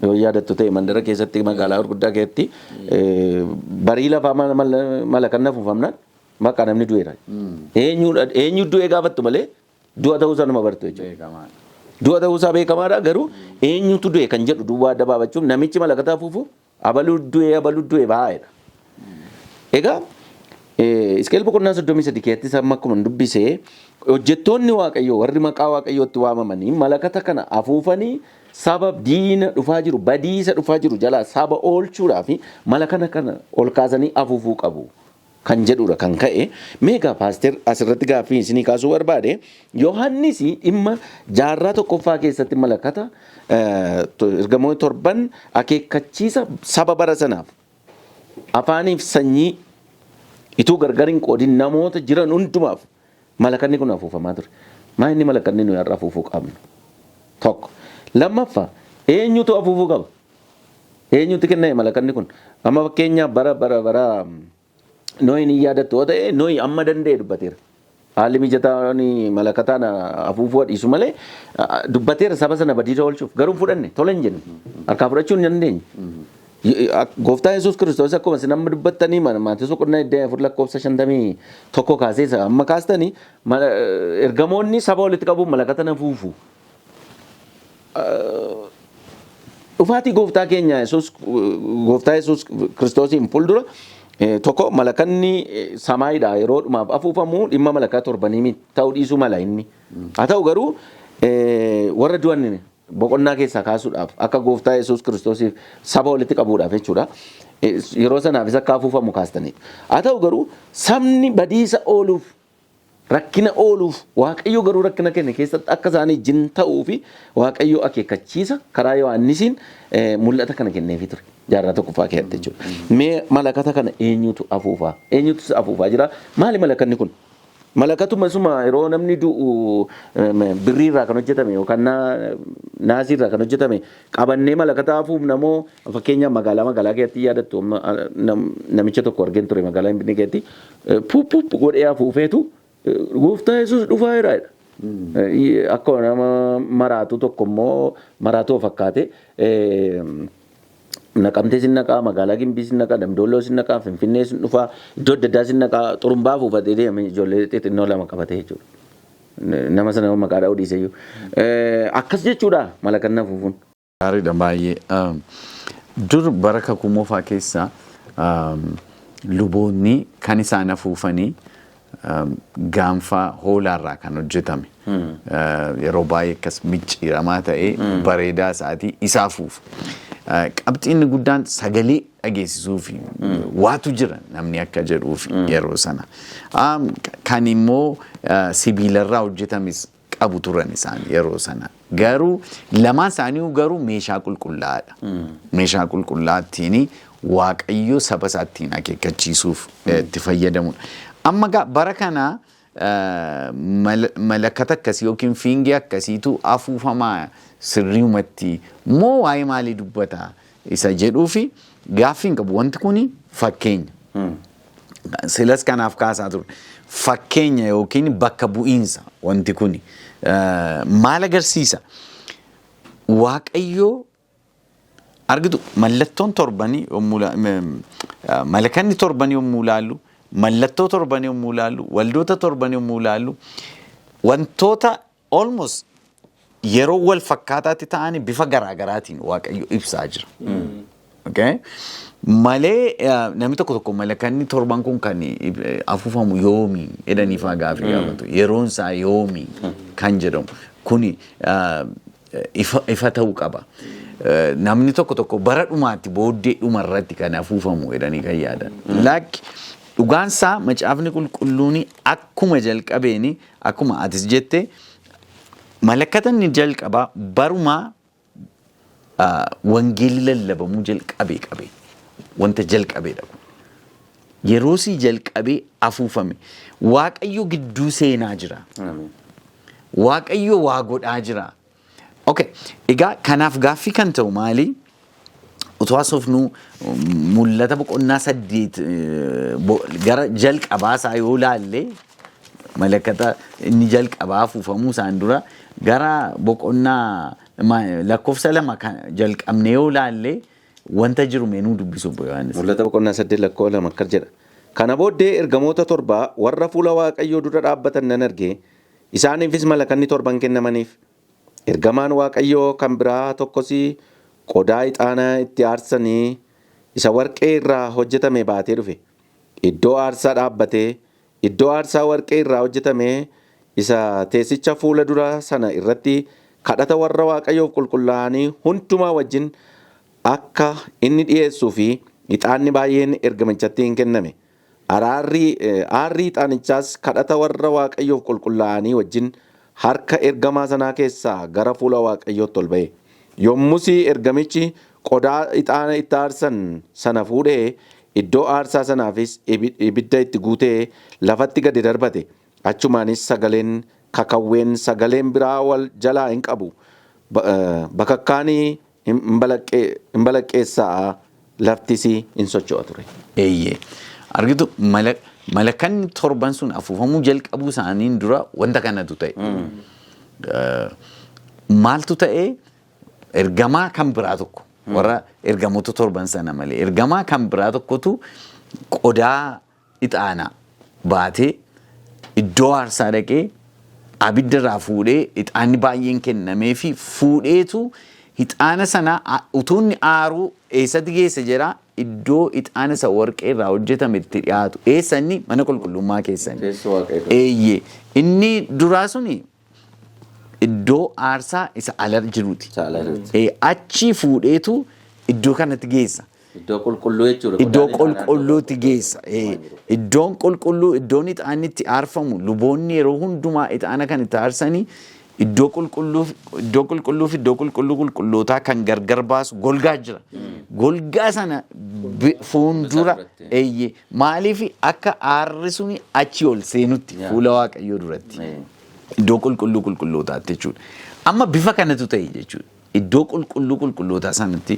Yoo yaadattu ta'e mandara keessatti magaalaa gurguddaa keessatti barii lafaa malakanni afuufamnaan maqaa namni du'eera. Eenyu du'ee gaafattu malee du'a ta'uusaa nama bartu jechuudha. Du'a ta'uusaa beekamaadha garuu eenyutu du'e kan jedhu duwwaa adda baafachuuf namichi malakata afuufu abaluu du'e baay'eedha. Egaa Iskeel boqonnaa 33 keessatti amma akkuma dubbisee hojjettoonni Waaqayyoo warri maqaa Waaqayyootti waamamanii malakata kana afuufanii saba diina dhufaa jiru badiisa dhufaa jiru jalaa saba oolchuudhaaf malakata kana ol kaasanii afuufuu qabu. Kan jedhudha kan ka'e meegaa paaster asirratti gaaffii isinii kaasuu barbaade Yohannis dhimma jaarraa tokkoffaa keessatti malakata ergamoonni torban akeekkachiisa saba bara sanaaf afaaniif sanyii ituu gargar hin qoodin namoota jiran hundumaaf malakanni kun afuufamaa ture. Maa inni malakanni nuyi har'a afuufuu qabnu? Tokko. Lammaffaa eenyutu afuufuu qaba? Eenyutu kenname malakanni kun? Amma fakkeenyaaf bara Nooyin yaadattu yoo ta'e Nooyi amma danda'e dubbateera. Haalli mijataan malakataan afuufuu dhiisu malee dubbateera saba sana badiisa oolchuuf garuu fudhanne tola hin jenne harkaa fudhachuu hin dandeenye. Gooftaa Yesuus Kiristoos akkuma isin amma dubbattanii Maatiyoos boqonnaa 4:51 kaasee amma kaastanii ergamoonni saba walitti qabuun malakata afuufu. Dhufaatii gooftaa keenya gooftaa Yesuus Kiristoosiin fuuldura tokko malakanni samaayiidha yeroo dhumaaf afuufamu dhimma malakaa torbanii ta'uu dhiisuu mala inni. Haa ta'u garuu warra du'an boqonnaa keessaa kaasuudhaaf akka gooftaa Yesuus Kiristoosiif saba walitti qabuudhaaf jechuudha. Yeroo sanaafis akka afuufamu kaastanidha. Haa ta'u garuu sabni badiisa ooluuf rakkina ooluuf Waaqayyo garuu rakkina kenne keessatti akka isaanii jin ta'uu fi Waaqayyo akeekkachiisa karaa Yohannisiin mul'ata kana kenneefii ture. Jaarraa tokkoffaa keessatti jechuudha. Mee malakata kana eenyutu afuufaa? Eenyutu afuufaa jira? Maali malakanni kun? Malakatuma suma yeroo namni du'u birriirraa kan hojjetame yookaan naasiirraa kan hojjetame qabannee malakata afuufna moo fakkeenyaaf magaalaa keessatti yaadattu namicha tokko argeen ture magaalaa hin binne keessatti puup godhee afuufeetu gooftaa Yesuus dhufaa jiraadha. Akka nama maraatu tokko immoo maraatoo fakkaate naqamtee sin naqaa magaalaa Gimbii sin naqaa Damdooloo sin naqaa Finfinnee sin dhufaa iddoo adda addaa sin naqaa xurumbaa afuufatee deeme ijoollee xixinnoo lama qabatee jechuudha. Nama sana maqaadhaa odhiisee jiru. Akkas jechuudha malakanni afuufuun. Gaariidha baay'ee. Dur bara kakuu moofaa keessa luboonni kan isaan afuufanii gaanfaa hoolaarraa kan hojjetame. Yeroo baay'ee akkas micciiramaa ta'ee bareedaa isaatii isa afuufu. Qabxiin guddaan sagalee dhageessisuu fi waatu jira namni akka jedhuuf yeroo sana. Kan immoo sibiilarraa hojjetames qabu turan isaan yeroo sana. Garuu lamaan isaanii garuu meeshaa qulqullaa'aadha. Meeshaa qulqullaa'aattiin Waaqayyo saba isaattiin akeekkachiisuuf itti fayyadamudha. Amma bara kana malakata akkasii yookiin fiingee akkasiitu afuufamaa sirriumatti moo waa'ee maalii dubbata isa jedhuu fi gaaffii hin qabu. Wanti kun fakkeenya. Silas kanaaf kaasaa ture. Fakkeenya yookiin bakka bu'iinsa wanti kun maal agarsiisa? Waaqayyoo argitu mallattoon torbanii malakanni torbanii yommuu ilaallu, mallattoo torbanii yommuu ilaallu, waldoota torbanii yommuu ilaallu, wantoota almost yeroo wal fakkaataatti ta'anii bifa garaagaraatiin Waaqayyo ibsaa jira. Okay? Malee namni tokko malakanni torban kun kan afuufamu yoomi jedhanii faa gaaffii gaafatu. Yeroon isaa yoomi kan jedhamu kuni ifa ta'uu qaba. Namni tokko bara dhumaatti booddee dhumarratti kan afuufamu jedhanii kan yaadan. Lakki dhugaansaa macaafni qulqulluun akkuma jalqabeeni akkuma atis jette malakkatanni jalqabaa barumaa wangeelli lallabamuu jalqabee wanta jalqabeedha kun. Yeroosii jalqabee afuufame Waaqayyo gidduu seenaa jira. Waaqayyo waa godhaa jira. Okay, egaa kanaaf gaaffii kan ta'u maali? Utoo haasofnu mul'ata boqonnaa 8 gara jalqabaasaa yoo laalle malakata inni jalqabaa afuufamuu isaan dura gara boqonnaa lakkoofsa 2 jalqabne yoo laalle wanta jiru meenuu dubbisuuf Yohannis. Mul'ata boqonnaa 8 lakkoofsa 2 akkana jedha. Kana booddee ergamoota 7 warra fuula Waaqayyoo dura dhaabbatan nan arge. Isaaniifis malakanni 7 kennamaniif. Ergamaan Waaqayyoo kan biraa tokkos qodaa ixaanaa itti aarsanii isa warqee irraa hojjetame baatee dhufe. Iddoo aarsaa dhaabbatee iddoo aarsaa warqee irraa hojjetame isa teessicha fuula dura sana irratti kadhata warra Waaqayyoof qulqullaa'anii hundumaa wajjin akka inni dhiyeessuu fi ixaanni baay'een ergamichatti hin kenname. Aarri ixaanichaas kadhata warra Waaqayyoof qulqullaa'anii wajjin harka ergamaa sanaa keessaa gara fuula Waaqayyootti ol ba'e. Yommus ergamichi qodaa ixaana itti aarsan sana fuudhee iddoo aarsaa sanaafis ibidda itti guutee lafatti gadi darbate. Achumaanis sagaleen kakawween sagaleen biraa wal jalaa hin qabu. Bakakkaanii hin balaqqeessaa laftis hin socho'a ture. Eeyyee. Argitu malakanni torban sun afuufamuu jalqabuu isaaniin dura wanta kanatu ta'e. Maaltu ta'e? Ergamaa kan biraa tokko warra ergamoota torban sana malee ergamaa kan biraa tokkotu qodaa ixaanaa baatee iddoo aarsaa dhaqee abidda irraa fuudhee ixaanni baay'een kennamee fi fuudheetu ixaana sana utuunni aaruu eessatti geesse jedhaa iddoo ixaana isa warqee irraa hojjetame itti dhiyaatu eessanni mana qulqullummaa keessani. Eeyyee inni duraa suni iddoo aarsaa isa ala jiruuti. Achi fuudheetu iddoo kanatti geessa. Iddoo qulqulluu jechuudha. Iddoo qulqulluutti geessa. Iddoon qulqulluu iddoon ixaanni itti aarfamu luboonni yeroo hundumaa ixaana kan itti aarsanii iddoo qulqulluu fi iddoo qulqullootaa kan gargar baasu golgaa jira. Golgaa sana fuuldura maaliif akka aarri suni achi ol seenutti fuula Waaqayyoo duratti. Iddoo qulqullootaatti jechuudha. Amma bifa kanatu ta'e jechuudha. Iddoo qulqullootaa sanatti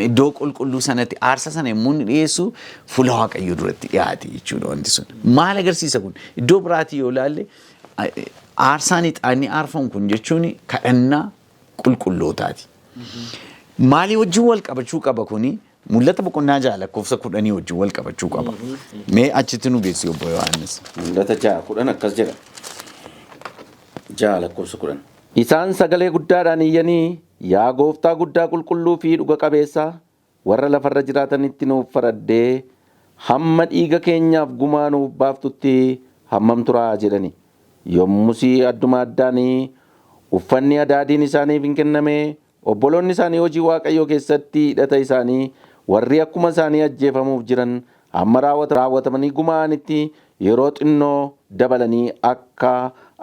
iddoo qulqulluu sanatti aarsa sana yommuu inni dhiyeessu fuula Waaqayyoo duratti dhiyaate jechuudha wanti sun. Maal agarsiisa kun? Iddoo biraatii yoo ilaalle aarsaan ixaanni aarfamu kun jechuun kadhannaa qulqullootaati. Maalii wajjin wal qabachuu qaba kuni? Mul'ata boqonnaa 6 lakkoofsa 10 wajjin wal qabachuu qaba. Mee achitti nu geessi obbo Yohannis. Mul'ata 6:10 akkas jedha. 6 lakkoofsa 10. Isaan sagalee guddaadhaan iyyanii yaa gooftaa guddaa qulqulluu fi dhuga qabeessaa warra lafarra jiraatanitti nuuf faraddee hamma dhiiga keenyaaf gumaa nuuf baaftutti hammam turaa jedhani. Yommusii adduma addaanii uffanni adaadiin isaaniif hin kenname obboloonni isaanii hojii Waaqayyoo keessatti hidhata isaanii warri akkuma isaanii ajjeefamuuf jiran amma raawwatamanii gumaanitti yeroo xinnoo dabalanii akka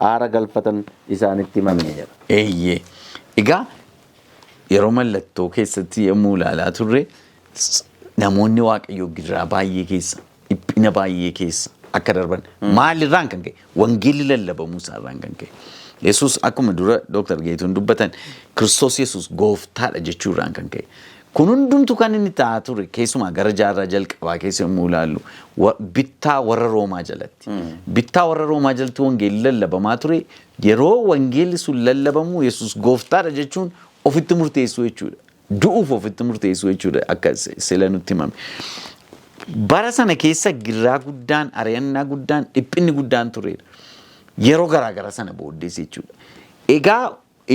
aara galfatan isaanitti himamee jira. Eeyyee. Egaa yeroo mallattoo keessatti yommuu ilaalaa turre namoonni Waaqayyoo gidiraa baay'ee keessa dhiphina baay'ee keessa akka darban maalirraan kan ka'e wangeelli lallabamuu isaarraan kan ka'e Yesuus akkuma dura Dr. Geetuun dubbatan Kiristoos Yesuus gooftaadha jechuurraan kan ka'e kun hundumtu kan inni ta'aa ture keessumaa gara jaarraa jalqabaa keessa yommuu ilaallu bittaa warra Roomaa jalatti bittaa warra Roomaa jalatti wangeelli lallabamaa ture yeroo wangeelli sun lallabamu Yesuus gooftaadha jechuun ofitti murteessuu jechuudha du'uuf ofitti murteessuu jechuudha akka sila nutti himame bara sana keessa girraa guddaan ari'annaa guddaan dhiphinni guddaan tureera yeroo garaagara sana booddees jechuudha egaa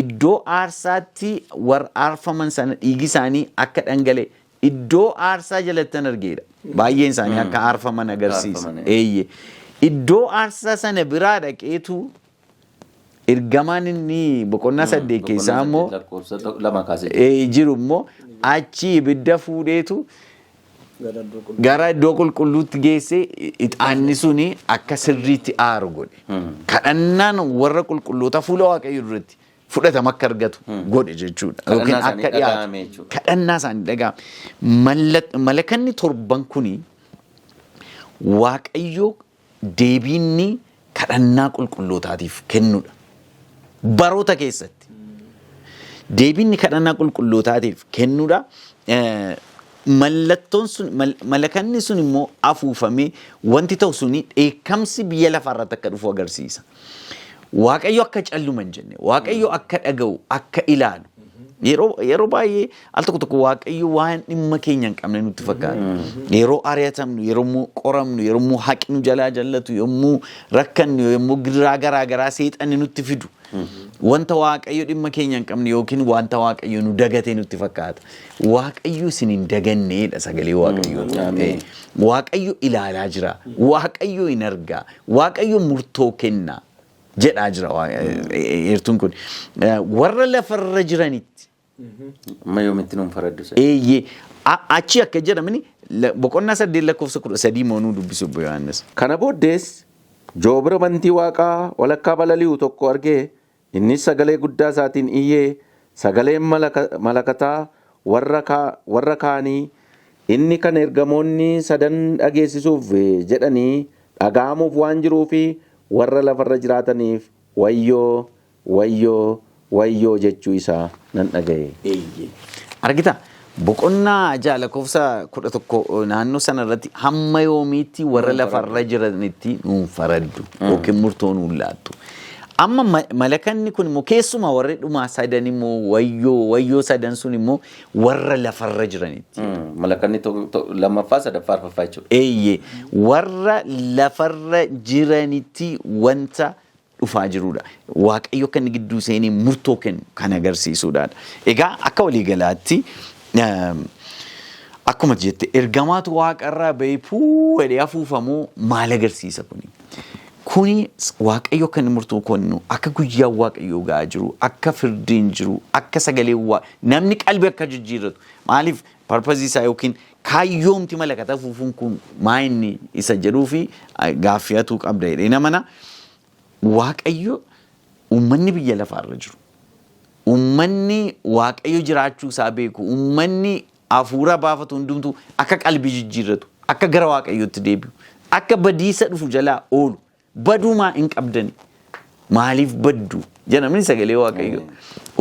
iddoo aarsaatti warra aarfaman sana dhiigi isaanii akka dhangale iddoo aarsaa jalattan argeera baay'een isaanii akka aarfaman agarsiisa eeyye iddoo aarsaa sana biraa dhaqeetu ergamaan inni boqonnaa 8 keessaa immoo jiru immoo achi ibidda fuudheetu gara iddoo qulqulluutti geessee ixaanni suni akka sirriitti aaru godhe kadhannaan warra qulqulloota fuula waaqayyoo duratti fudhatama akka argatu godhe jechuudha yookiin akka dhiyaatu kadhannaa isaanii dhaga'ame malakanni torban kuni waaqayyoo deebiinni kadhannaa qulqullootaatiif kennudha baroota keessatti deebiinni kadhannaa qulqullootaatiif kennudha mallattoon sun malakanni sun immoo afuufamee wanti ta'u suni dheekkamsi biyya lafaarratti akka dhufu agarsiisa waaqayyo akka calluma hin jenne waaqayyo akka dhaga'u akka ilaalu yeroo baay'ee al tokko tokko waaqayyo waan dhimma keenya hin qabne nutti fakkaata yeroo ari'atamnu yeroo qoramnu yeroo haqnu jalaa jallatu yommuu rakkannu yommuu giraa garaa garaa seexanni nutti fidu wanta waaqayyo dhimma keenya hin qabne yookiin wanta waaqayyo nu dagate nutti fakkaata waaqayyo isin hin daganneedha sagalee waaqayyo waaqayyo ilaalaa jira waaqayyo hin argaa waaqayyo murtoo kenna jedhaa jira eertuun kun warra lafarra jiranitti amma yoomitti nuun faraddu eeyyee achi akka jedhamani boqonnaa 8:13 moonuu dubbisu obbo Yohannis kana booddees joobira bantii waaqaa walakkaa balali'u tokko argee innis sagalee guddaa isaatiin iyyee sagaleen malakataa warra kaanii inni kan ergamoonni sadan dhageessisuuf jedhanii dhaga'amuuf waan jiruufi warra lafarra jiraataniif wayyoo wayyoo wayyoo jechuu isaa nan dhaga'e. Argita boqonnaa lakkoofsa 11 naannoo sana irratti hamma yoomiitti warra lafarra jiranitti nuun faraddu yookiin murtoo nuun laattu. Amma malakanni kun immoo keessumaa warri dhumaa sadan immoo wayyoo sadan sun immoo warra lafarra jiranitti. Malakanni lammaffaa sadaffaa arfaffaa jechuudha. Eeyyee warra lafarra jiranitti wanta dhufaa jirudha. Waaqayyo akka inni gidduu seenii murtoo kennu kan agarsiisudha. Egaa akka waliigalaatti akkuma jette ergamaatu waaqarraa bahee fuudhee afuufamoo maal agarsiisa kuni? Kuni waaqayyo akka inni murtoo kennu akka guyyaa waaqayyoo gahaa jiru akka firdiin jiru akka sagalee namni qalbii akka jijjiirratu maaliif parpazii isaa yookiin kaayyoomti malakata afuufuun kun maa inni isa jedhuu fi gaaffiyatu qabda jedhee namana waaqayyo uummanni biyya lafaarra jiru uummanni waaqayyo jiraachuu isaa beeku uummanni hafuura baafatu hundumtu akka qalbii jijjiirratu akka gara waaqayyootti deebi'u akka badiisa dhufu jalaa oolu badumaa hin qabdani maaliif baddu jedhamni sagalee waaqayyo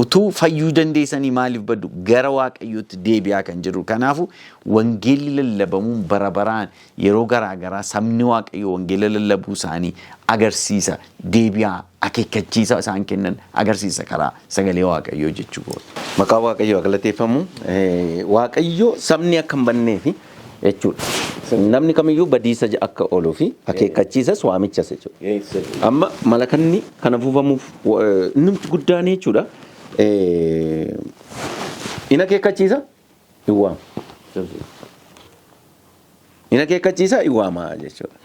utuu fayyuu dandeessanii maaliif baddu gara waaqayyootti deebi'aa kan jiru kanaafu wangeelli lallabamuun bara baraan yeroo garaa garaa sabni waaqayyo wangeela lallabuu isaanii agarsiisa deebi'aa akeekkachiisa isaan kennan agarsiisa karaa sagalee waaqayyoo jechuudha. Maqaa waaqayyoo galateeffamu waaqayyo sabni akka hin banneefi jechuudha. Namni kamiyyuu badiisa akka ooluu fi akeekkachiisas waamichas jechuudha. Amma malakanni kan afuufamuuf numti guddaan jechuudha. Ina akeekkachiisa iwaama. Ina akeekkachiisa iwaama jechuudha.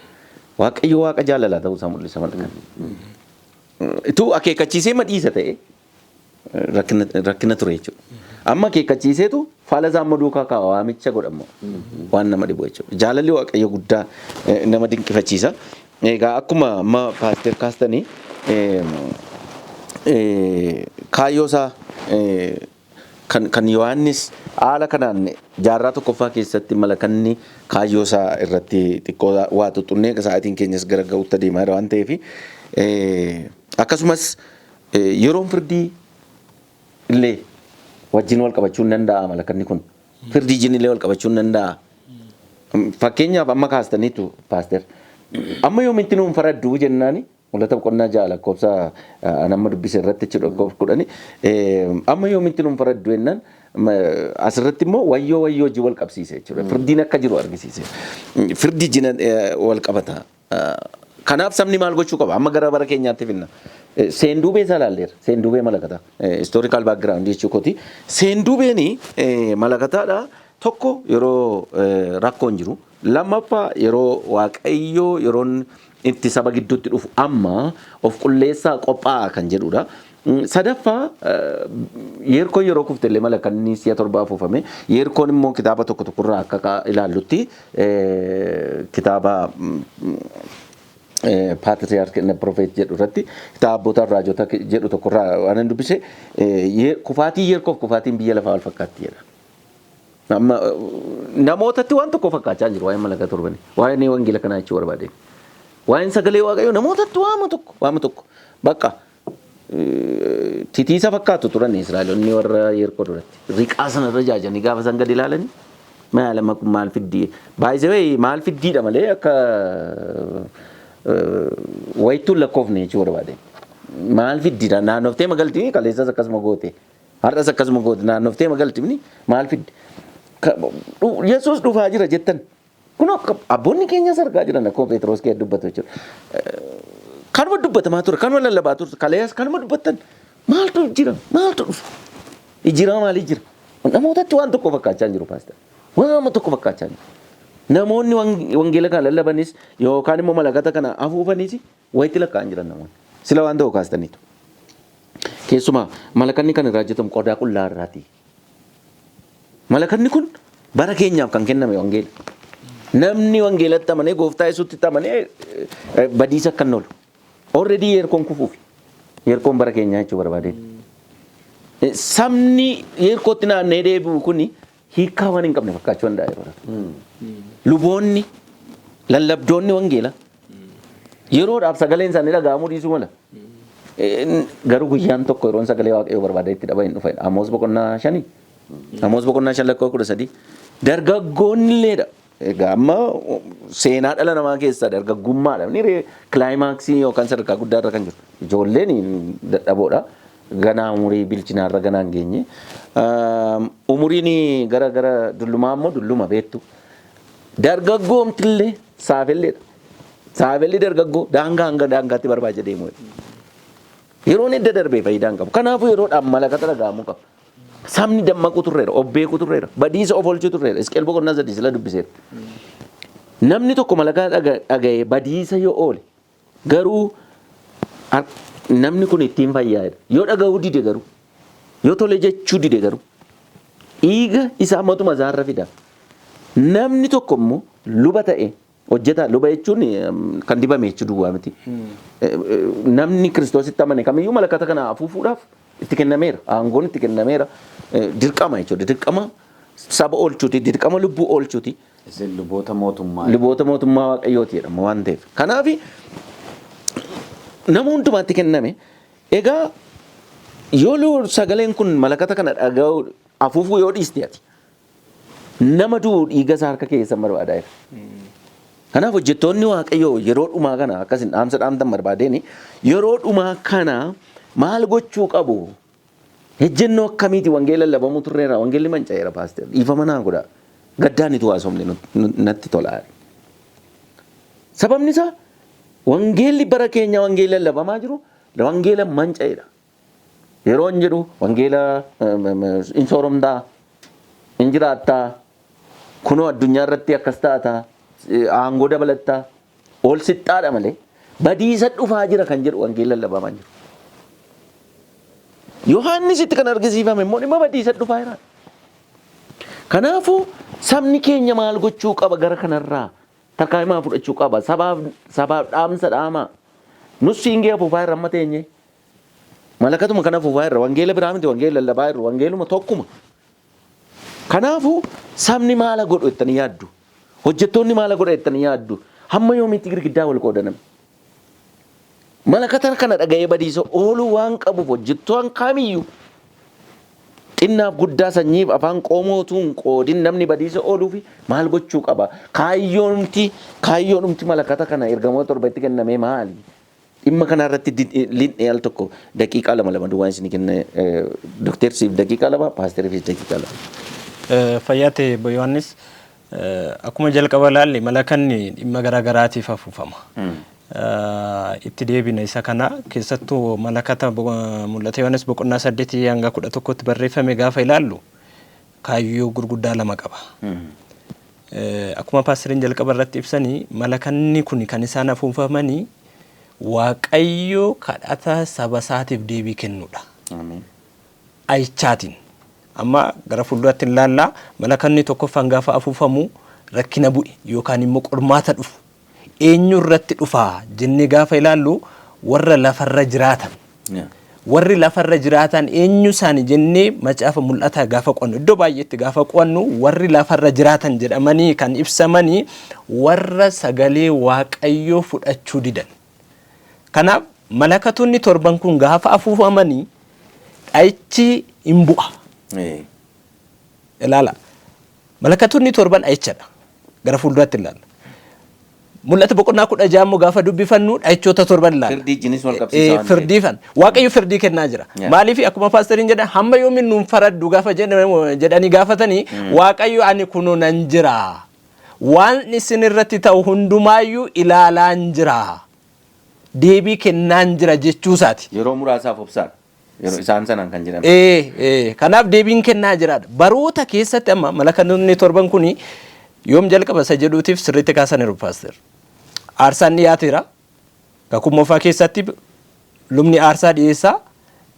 Waaqayyo waaqa jaalalaa ta'uu isaa mul'isa malakanni. Ituu akeekkachiisee madhiisa ta'e rakkina ture jechuudha. Amma akeekkachiiseetu faala isaa amma duukaa kaa'aa waamicha godhamu waan nama dhibu jechuudha. Jaalalli waaqayyo guddaa nama dinqifachiisa. Egaa akkuma amma paaster kaastanii kaayyoo isaa kan Yohannis haala kanaan jaarraa tokkoffaa keessatti malakanni kaayyoo isaa irratti xiqqoo waa tuxunnee sa'aatiin keenyas gara ga'utti adeemaa jira waan ta'eef akkasumas yeroon firdii illee wajjin wal qabachuun danda'a malakanni kun firdii jin illee wal qabachuun danda'a. Fakkeenyaaf amma kaastaniitu paaster amma yoomitti nuun faraddu jennaani mul'ata boqonnaa ja'a lakkoofsa nama dubbise irratti jechuudha kudhani amma yoomitti nuun faraddu jennaan asirratti immoo wayyoo wajjin wal qabsiise jechuudha firdiin akka jiru argisiise firdii jina wal qabata. Kanaaf sabni maal gochuu qaba amma gara bara keenyaatti finna seenduubee isaa ilaalleera seenduubee malakataa historical background jechuu kooti seenduubeeni malakataadha tokko yeroo rakkoon jiru lammaffaa yeroo waaqayyoo yeroon itti saba gidduutti dhufu amma of qulleessaa qophaa'aa kan jedhudha. Sadaffaa yeerkoon yeroo kuftellee malakanni si'a torbaa afuufame yeerkoon immoo kitaaba tokko tokkorraa akka ilaallutti kitaaba Patriarch and Prophet jedhu irratti kitaabota raajota jedhu tokkorraa waan dubbise kufaatii yeerkoof kufaatiin biyya lafaa wal fakkaatti jedha. Namootatti waan tokko fakkaachaa jiru waa'ee malakata torbanii waa'ee wangeela kanaa jechuu barbaade. Waa'een sagalee waaqayyoo namootatti waama tokko bakka titiisa fakkaatu turan Israa'eloonni warra yeerkoo duratti riqaa sanarra jaajanii gaafa san gadi ilaalanii maal fiddii baay'isee maal fiddiidha malee akka wayituun lakkoofne jechuu barbaade. Maal fiddiidha naannoftee magaltii kaleessas akkasuma goote har'as akkasuma goote naannoftee magaltii maal fiddi. Yesuus dhufaa jira jettan kun abboonni keenyas argaa jiran akkuma Pheexroos kee dubbatu jechuudha. Kanuma dubbatamaa ture kanuma lallabaa ture kaleessas kanuma dubbattan maaltu jira maaltu dhufa ijira maalii jira namootatti waan tokko fakkaachaa jiru paaster waan tokko fakkaachaa jiru. Namoonni wangeela kana lallabanis yookaan immoo malakata kana afuufanis wayitti lakkaa'an jiran namoonni sila waan ta'u kaastaniitu. Keessumaa malakanni kan irraa hojjetamu qodaa qullaa irraati. Malakanni kun bara keenyaaf kan kenname wangeela. Namni wangeelatti amanee gooftaa Yesuutti amanee badiisa akka hin oolu. Already yeerkoon kufuuf yeerkoon bara keenyaa jechuu barbaadeen. Sabni yeerkootti naannee deebi'u kuni hiikaa waan hin qabne fakkaachuu danda'a yeroo luboonni lallabdoonni wangeela yeroodhaaf sagaleen isaanii dhaga'amuu dhiisuu mala. Garuu guyyaan tokko yeroon sagalee waaqayyoo barbaadee itti dhaba hin dhufa. Amoos boqonnaa 5 Amoos boqonnaa 5 lakkoofsa 13 dargaggoonni illeedha. Egaa amma seenaa dhala namaa keessaa dargaggummaadha. Inni kilaayimaksii yookaan sadarkaa guddaarra kan jiru. Ijoolleen dadhaboodha. Ganaa umurii bilchinaarra ganaa hin geenye. Umuriin gara dullumaa immoo dulluma beektu. Dargaggoomtillee saafelleedha. Saafelli dargaggoo daangaa hanga daangaatti barbaacha deemu. Yeroon edda darbee faayidaa hin qabu. Kanaafuu yeroodhaan malakata dhaga'amuu qaba. Sabni dammaquu turreera, obbeekuu turreera, badiisa of oolchuu turreera. Isqeel boqonnaa 3 sila dubbiseera. Namni tokko malakaa dhaga'ee badiisa yoo oole garuu namni kun ittiin fayyaa'edha. Yoo dhaga'uu dide garuu yoo tole jechuu dide garuu dhiiga isaa matuma isaarra fida. Namni tokko immoo luba ta'e hojjetaa luba jechuun kan dibame jechuu duwwaa miti. Namni Kiristoositti amane kamiyyuu malakata kana afuufuudhaaf itti kennameera. Aangoon itti kennameera. Dirqama jechuudha. Dirqama saba oolchuuti. Dirqama lubbuu oolchuuti. Luboota mootummaa. Luboota mootummaa waaqayyooti jedhama waan ta'eef. Kanaaf nama hundumaatti kenname. Egaa yoo sagaleen kun malakata kana dhaga'u afuufuu yoo dhiiste ati nama du'u dhiiga isaa harka keessan barbaadaa jira. Kanaaf hojjettoonni waaqayyoo yeroo dhumaa kana akkasin dhaamsa dhaamtan barbaadeen yeroo dhumaa kana maal gochuu qabu? Ejjennoo akkamiiti wangeela lallabamu turreera wangeelli manca'eera paaster dhiifama naa godhaa gaddaan itti haasofne natti tolaa. Sababni isaa wangeelli bara keenya wangeela lallabamaa jiru wangeela manca'eera. Yeroo hin jedhu wangeela hin sooromtaa hin jiraattaa kunoo addunyaa irratti akkas taata aangoo dabalattaa ol sixxaadha malee badiisa dhufaa jira kan jedhu wangeela lallabamaa jiru. Yohannis itti kan argisiifame immoo dhimma badiisa dhufaa jira. Kanaafuu sabni keenya maal gochuu qaba gara kanarraa tarkaanfii fudhachuu qaba sabaaf dhaamsa dhaamaa nus siingee afuufaa irra amma teenye Malakatuma kana afuufaa irra wangeela biraa miti wangeela lallabaa irra wangeeluma tokkuma. Kanaafuu sabni maala godhu jettanii yaaddu? Hojjettoonni maala godhu jettanii yaaddu? Hamma yoomiitti girgiddaa wal qoodanam? Malakata kana dhaga'ee badiisa ooluu waan qabuuf hojjettoon kamiyyuu xinnaaf guddaa sanyiif afaan qoomootuun qoodin namni badiisa ooluufi maal gochuu qaba? Kaayyoonumti malakata kana ergamoota torbatti kennamee maali? Dhimma kanarratti linnee al tokko daqiiqaa lama duwwaan isin kenne doktorsiif daqiiqaa lama paasteriifis daqiiqaa lama. Fayyaate Yohannis akkuma jalqaba laalle malakanni dhimma garaagaraatiif afuufama. Itti deebina isa kana keessattuu malakata mul'ata Yohannis boqonnaa 8 hanga 11tti barreeffame gaafa ilaallu kaayyoo gurguddaa lama qaba. Akkuma paasteriin jalqaba irratti ibsanii malakanni kun kan isaan afuufamanii Waaqayyo kadhata saba isaatiif deebii kennuudha. Ayichaatiin amma gara fuulduraatti ilaallaa malakanni tokkoffaan gaafa afuufamu rakkina bu'e yookaan immoo qormaata dhufu eenyu irratti dhufaa jennee gaafa ilaallu warra lafarra jiraatan. Warri lafarra jiraatan eenyu isaanii jennee macaafa mul'ata gaafa qo'annu iddoo baay'eetti gaafa qo'annu warri lafarra jiraatan jedhamanii kan ibsamanii warra sagalee Waaqayyoo fudhachuu didan. Kanaaf malakatonni torban kun gaafa afuufamanii dha'ichi hin bu'a. Ilaala. Malakatonni torban dha'ichadha. Gara fuulduraatti ilaalla. Mul'ata boqonnaa 16 gaafa dubbifannu dha'ichoota torban ilaalla. Firdii jinis wal qabsiisaa. Firdiifan. Waaqayyo firdii kennaa jira. Maaliif akkuma paasteriin jedha hamma yoomin nuun faraddu gaafa jedhanii gaafatanii Waaqayyo ani kunoo nan jira. Waan isin irratti ta'u hundumaayyuu ilaalaan jira. Deebii kennaan jira jechuusaati. Yeroo muraasaaf obsaan. Yeroo isaan sanaan kan jedhamu. Kanaaf deebiin kennaa jiraadha. Baroota keessatti amma malakatonni torban kuni yoom jalqaba isa jedhuutiif sirriitti kaasaniiru paaster. Aarsaan dhiyaateera. Kakuu moofaa keessatti lubni aarsaa dhiyeessaa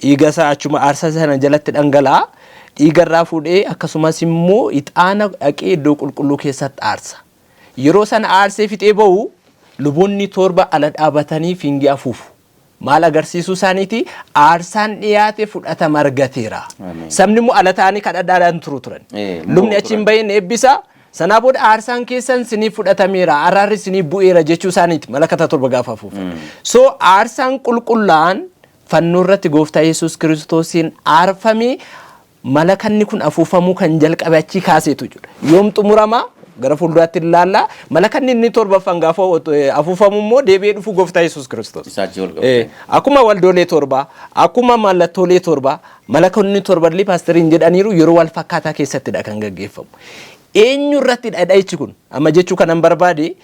dhiiga isaa achuma aarsaa sana jalatti dhangala'a. Dhiigarraa fuudhee akkasumas immoo ixaana dhaqee iddoo qulqulluu keessatti aarsa. Yeroo sana aarsee fixee bahu luboonni torba ala dhaabatanii fiingii afuufu. Maal agarsiisuu isaaniiti aarsaan dhiyaate fudhatama argateera. Sabni immoo ala ta'anii kadhadhaadhaan turu turan. Lubni achi hin bahin eebbisa. Sanaa booda aarsaan keessan siniif fudhatameera araarri siniif bu'eera jechuu isaaniiti malakata torba gaafa afuufan. So aarsaan qulqullaan fannoo irratti gooftaa Yesuus Kiristoosiin aarfamee malakanni kun afuufamuu kan jalqabe achi kaaseetu jira. Yoom xumurama gara fuulduraatti ilaalla malakanni inni torbaffaan gaafa afuufamu immoo deebi'ee dhufu gooftaa Yesuus Kiristoos. Akkuma waldoolee torba akkuma mallattoolee torba malakanni torballee paasteriin jedhaniiru yeroo wal fakkaataa keessattidha kan gaggeeffamu. Eenyu irratti dha'ichi kun amma jechuu kanan barbaade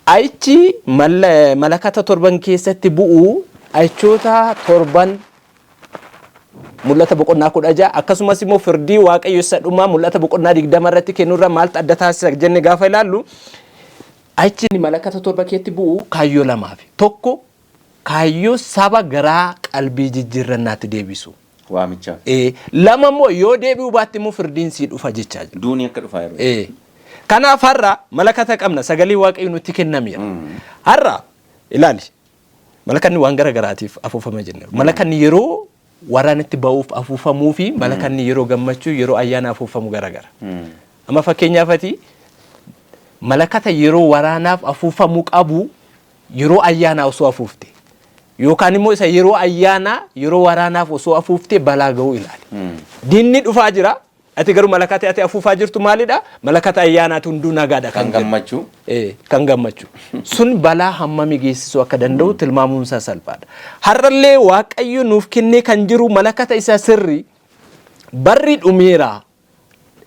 ayichi malakata torban keessatti bu'u ayichoota torban mul'ata boqonnaa 16 akkasumas immoo firdii Waaqayyo isa dhumaa mul'ata boqonnaa 20 irratti kennurra maaltu adda taasisa jenne gaafa ilaallu ayichi malakata torba keessatti bu'u kaayyoo lamaaf. Tokko kaayyoo saba garaa qalbii jijjiirrannaatti deebisu. Waamicha. Lama immoo yoo deebi'uu baatte immoo firdiin sii dhufa jechaa jira. Duuni akka dhufaa jiru. Kanaaf har'a malakata qabna sagalee Waaqayyo nutti kennameera. Har'a ilaali malakanni waan garagaraatiif afuufama jenna. Malakanni yeroo waraanatti ba'uuf afuufamuu fi malakanni yeroo gammachuu yeroo ayyaana afuufamu garagara. Amma fakkeenyaafati malakata yeroo waraanaaf afuufamuu qabu yeroo ayyaana osoo afuufte yookaan immoo isa yeroo ayyaana yeroo waraanaaf osoo afuufte balaa ga'uu ilaali. Diinni dhufaa jira ati garuu malakata ati afuufaa jirtu maalidha? Malakata ayyaanaatu hunduu nagaadha kan gammachuu. Kan gammachuu. Sun balaa hammami geessisuu akka danda'u tilmaamuun isaa salphaadha. Har'allee Waaqayyo nuuf kennee kan jiru malakata isa sirri barri dhumeera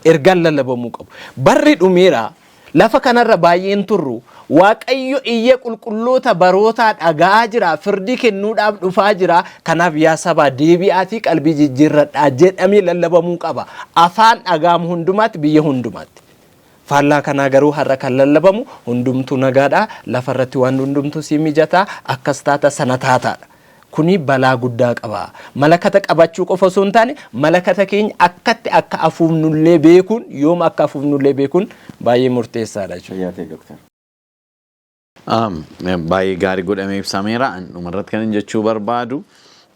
ergaan lallabamuu qabu. Barri dhumeera lafa kanarra baay'een turru Waaqayyo iyya qulqulloota barootaa dhagaa jira firdii kennuudhaaf dhufaa jira kanaaf yaa saba deebi'aatii qalbii jijjiirradhaa jedhamee lallabamuu qaba afaan dhagaam hundumaatti biyya hundumaatti faallaa kanaa garuu har'a kan lallabamu hundumtuu nagaadha lafarratti waan hundumtuu si mijataa akkas taata sana taataadha kuni balaa guddaa qaba malakata qabachuu qofa osoo hin taane malakata keenya akkatti akka afuufnullee beekuun yoom akka afuufnullee beekuun baay'ee murteessaadha jechuudha. Baay'ee gaarii godhamee ibsameera dhumarratti kan jechuu barbaadu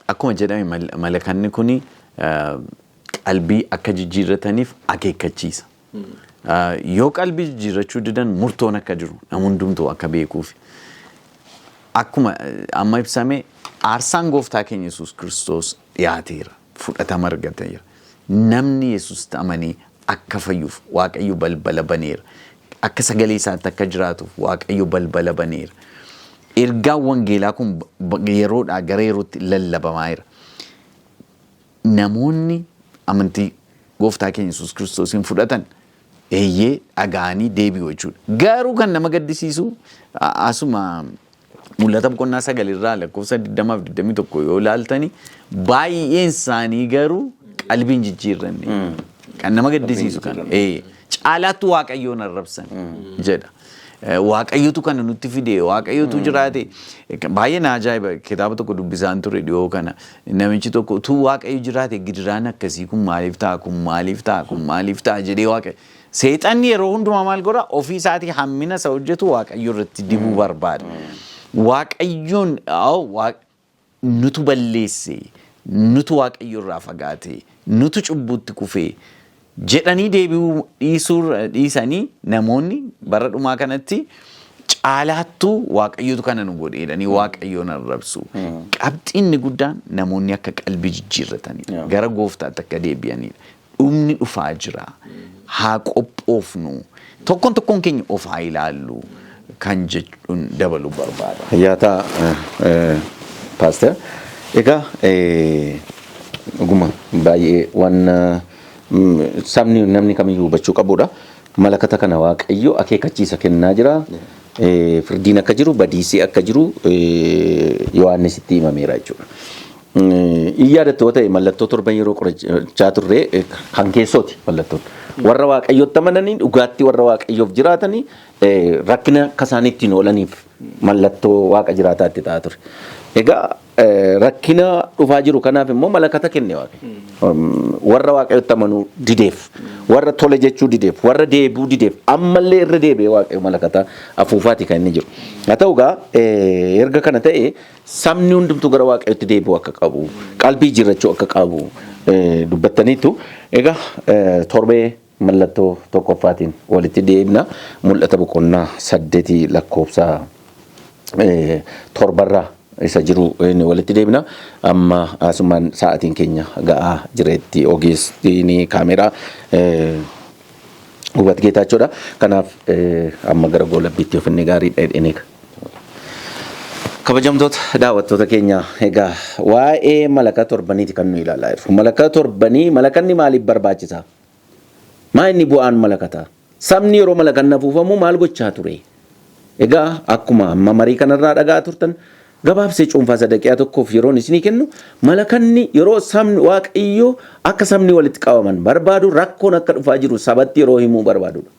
akkuma jedhame malakanni kuni qalbii akka jijjiirrataniif akeekkachiisa. Yoo qalbii jijjiirrachuu didan murtoon akka jiru namoonni hundumtuu akka beekuuf. Akkuma amma ibsame aarsaan gooftaa keenya Yesuus Kiristoos dhiyaateera. Fudhatama argateera. Namni Yesuus amanee akka fayyuuf Waaqayyo balbala baneera. Akka sagalee isaatti akka jiraatuuf Waaqayyo balbala baneera. Ergaan wangeelaa kun yeroodhaa gara yerootti lallabamaa jira. Namoonni amantii gooftaa keenya Yesuus Kiristoosiin fudhatan eeyyee dhaga'anii deebi'u jechuudha. Garuu kan nama gaddisiisu asuma mul'ata boqonnaa 9 irraa lakkoofsa 20-21 yoo ilaaltani baay'een isaanii garuu qalbiin jijjiirranne. Kan nama gaddisiisu kan caalaatti Waaqayyoon arrabsan jedha. Waaqayyotu kana nutti fide Waaqayyotu jiraate baay'ee na ajaa'iba kitaaba tokko dubbisaan ture dhiyoo kana namichi tokko tu Waaqayyo jiraate gidiraan akkasii kun maaliif ta'a jedhee Waaqayyo seexanni yeroo hundumaa maal godha ofii isaatii hammina isa hojjetu Waaqayyo irratti dibuu barbaada. Waaqayyoon nutu balleesse nutu Waaqayyo irraa fagaate nutu cubbuutti kufee jedhanii deebi'uu dhiisanii namoonni bara dhumaa kanatti caalaattuu Waaqayyotu kana nu godheedhanii Waaqayyoon arrabsu. Qabxiinni guddaan namoonni akka qalbii jijjiirratanii gara gooftaatti akka deebi'anidha. Dhumni dhufaa jira. Haa qophoofnu. Tokkoon keenya of haa ilaallu kan jechuun dabaluu barbaada. Yaataa Paaster. Egaa dhuguma baay'ee waan sabni namni kamiyyuu hubachuu qabudha. Malakata kana Waaqayyo akeekkachiisa kennaa jira. Firdiin akka jiru, badiisii akka jiru Yohannis itti himameera jechuudha. Iyyaadattoo ta'e mallattoo torban yeroo qorachaa turre kan keessooti mallattoon. Warra Waaqayyotti amananii dhugaatti warra Waaqayyoof jiraatanii rakkina akka isaan ittiin oolaniif mallattoo Waaqa jiraataatti ta'aa ture. Egaa rakkina dhufaa jiru kanaaf immoo malakata kenne Waaqayyo. Warra Waaqayyotti amanuu dideef, warra tole jechuu dideef, warra deebuu dideef ammallee irra deebi'ee Waaqayyo malakata afuufaati kan inni jiru. Haa ta'u egaa erga kana ta'e sabni hundumtuu gara Waaqayyotti deebi'uu akka qabu, qalbii jijjiirrachuu akka qabu dubbattaniitu. Egaa torbee mallattoo tokkoffaatiin walitti deebina. Mul'ata boqonnaa 8 lakkoofsa 7 isa jiru inni walitti deebina. Amma asumaan sa'aatiin keenya ga'aa jireetti ogeesstiin kaameraa Hubat Geetaachoodha. Kanaaf amma gara goolabbiitti ofinnee gaarii dheedheenee. Kabajamtoota daawwattoota keenya egaa waa'ee malakaa torbaniiti kan nu ilaalaa jirru. Malakaa torbanii malakanni maaliif barbaachisa? Maa inni bu'aan malakataa? Sabni yeroo malakanni afuufamu maal gochaa ture? Egaa akkuma amma marii kanarraa dhagaa turtan gabaabsee cuunfaa sadaqiyaa tokkoof yeroon isinii kennu malakanni yeroo sabni Waaqayyoo akka sabni walitti qabaman barbaadu rakkoon akka dhufaa jiru sabatti yeroo himuu barbaadudha.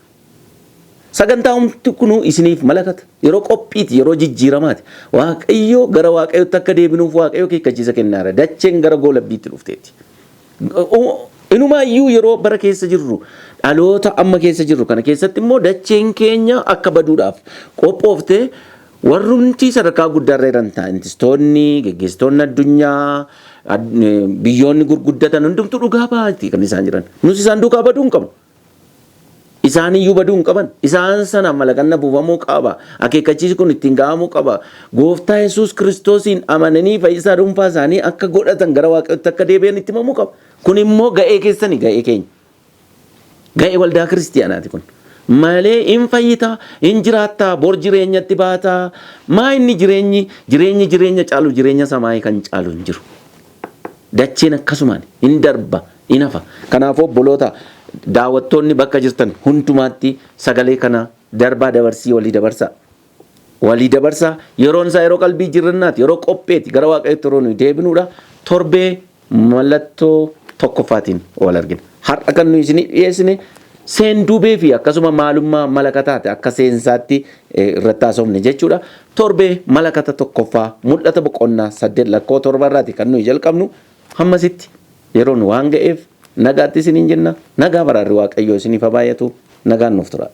Sagantaa humti kunu isiniif malakata yeroo qophiiti yeroo jijjiiramaati. Waaqayyoo gara Waaqayyootti akka deebinuuf Waaqayyoo akeekkachiisa kennaara. Dacheen gara goolabbiitti dhufteeti. Inumaayyuu yeroo bara keessa jirru dhaloota amma keessa jirru kana keessatti immoo dacheen keenya akka baduudhaaf qophooftee warrumti sadarkaa guddaarra jiran saayintistoonni, geggeessitoonni addunyaa, biyyoonni gurguddatan hundumtuu dhugaa baati kan isaan jiran. Nus isaan duukaa baduu hin qabnu. Isaaniyyuu baduu hin qaban. Isaan sana malakanni afuufamuu qaba. Akeekkachiisi kun ittiin ga'amuu qaba. Gooftaa Yesuus Kiristoosiin amananii fayyisaa dhuunfaa isaanii akka godhatan gara Waaqayyootti akka deebi'an itti himamuu qaba. Kun immoo ga'ee keessanii ga'ee keenya. Ga'ee waldaa kiristiyaanaati kun. Malee in fayyita, in jiraata, bor jireenyatti baata. Maa inni jireenya caalu jireenya samaayii kan caalu hin jiru. Dacheen akkasumaan in darba, in hafa. Kanaafuu obboloota daawwattoonni bakka jirtan hundumaatti sagalee kana darbaa dabarsii walii dabarsaa. Walii dabarsaa yeroon isaa yeroo qalbii jirrannaati, yeroo qopheeti gara Waaqayyootti yeroo nuyi deebinuudha. Torbee mallattoo tokkoffaatiin wal argina. Har'a kan nuyi isinii dhiyeessine seenduubee fi akkasuma maalummaa malakataati akka seensaatti irratti haasofne jechuudha. Torbee malakata tokkoffaa mul'ata boqonnaa 8 lakkoo 7 irraati kan nuyi jalqabnu. Hammasitti yeroon waan ga'eef nagaatti isiniin jenna. Nagaa baraarri Waaqayyoo isiniif haa baay'atu. Nagaan nuuf tura.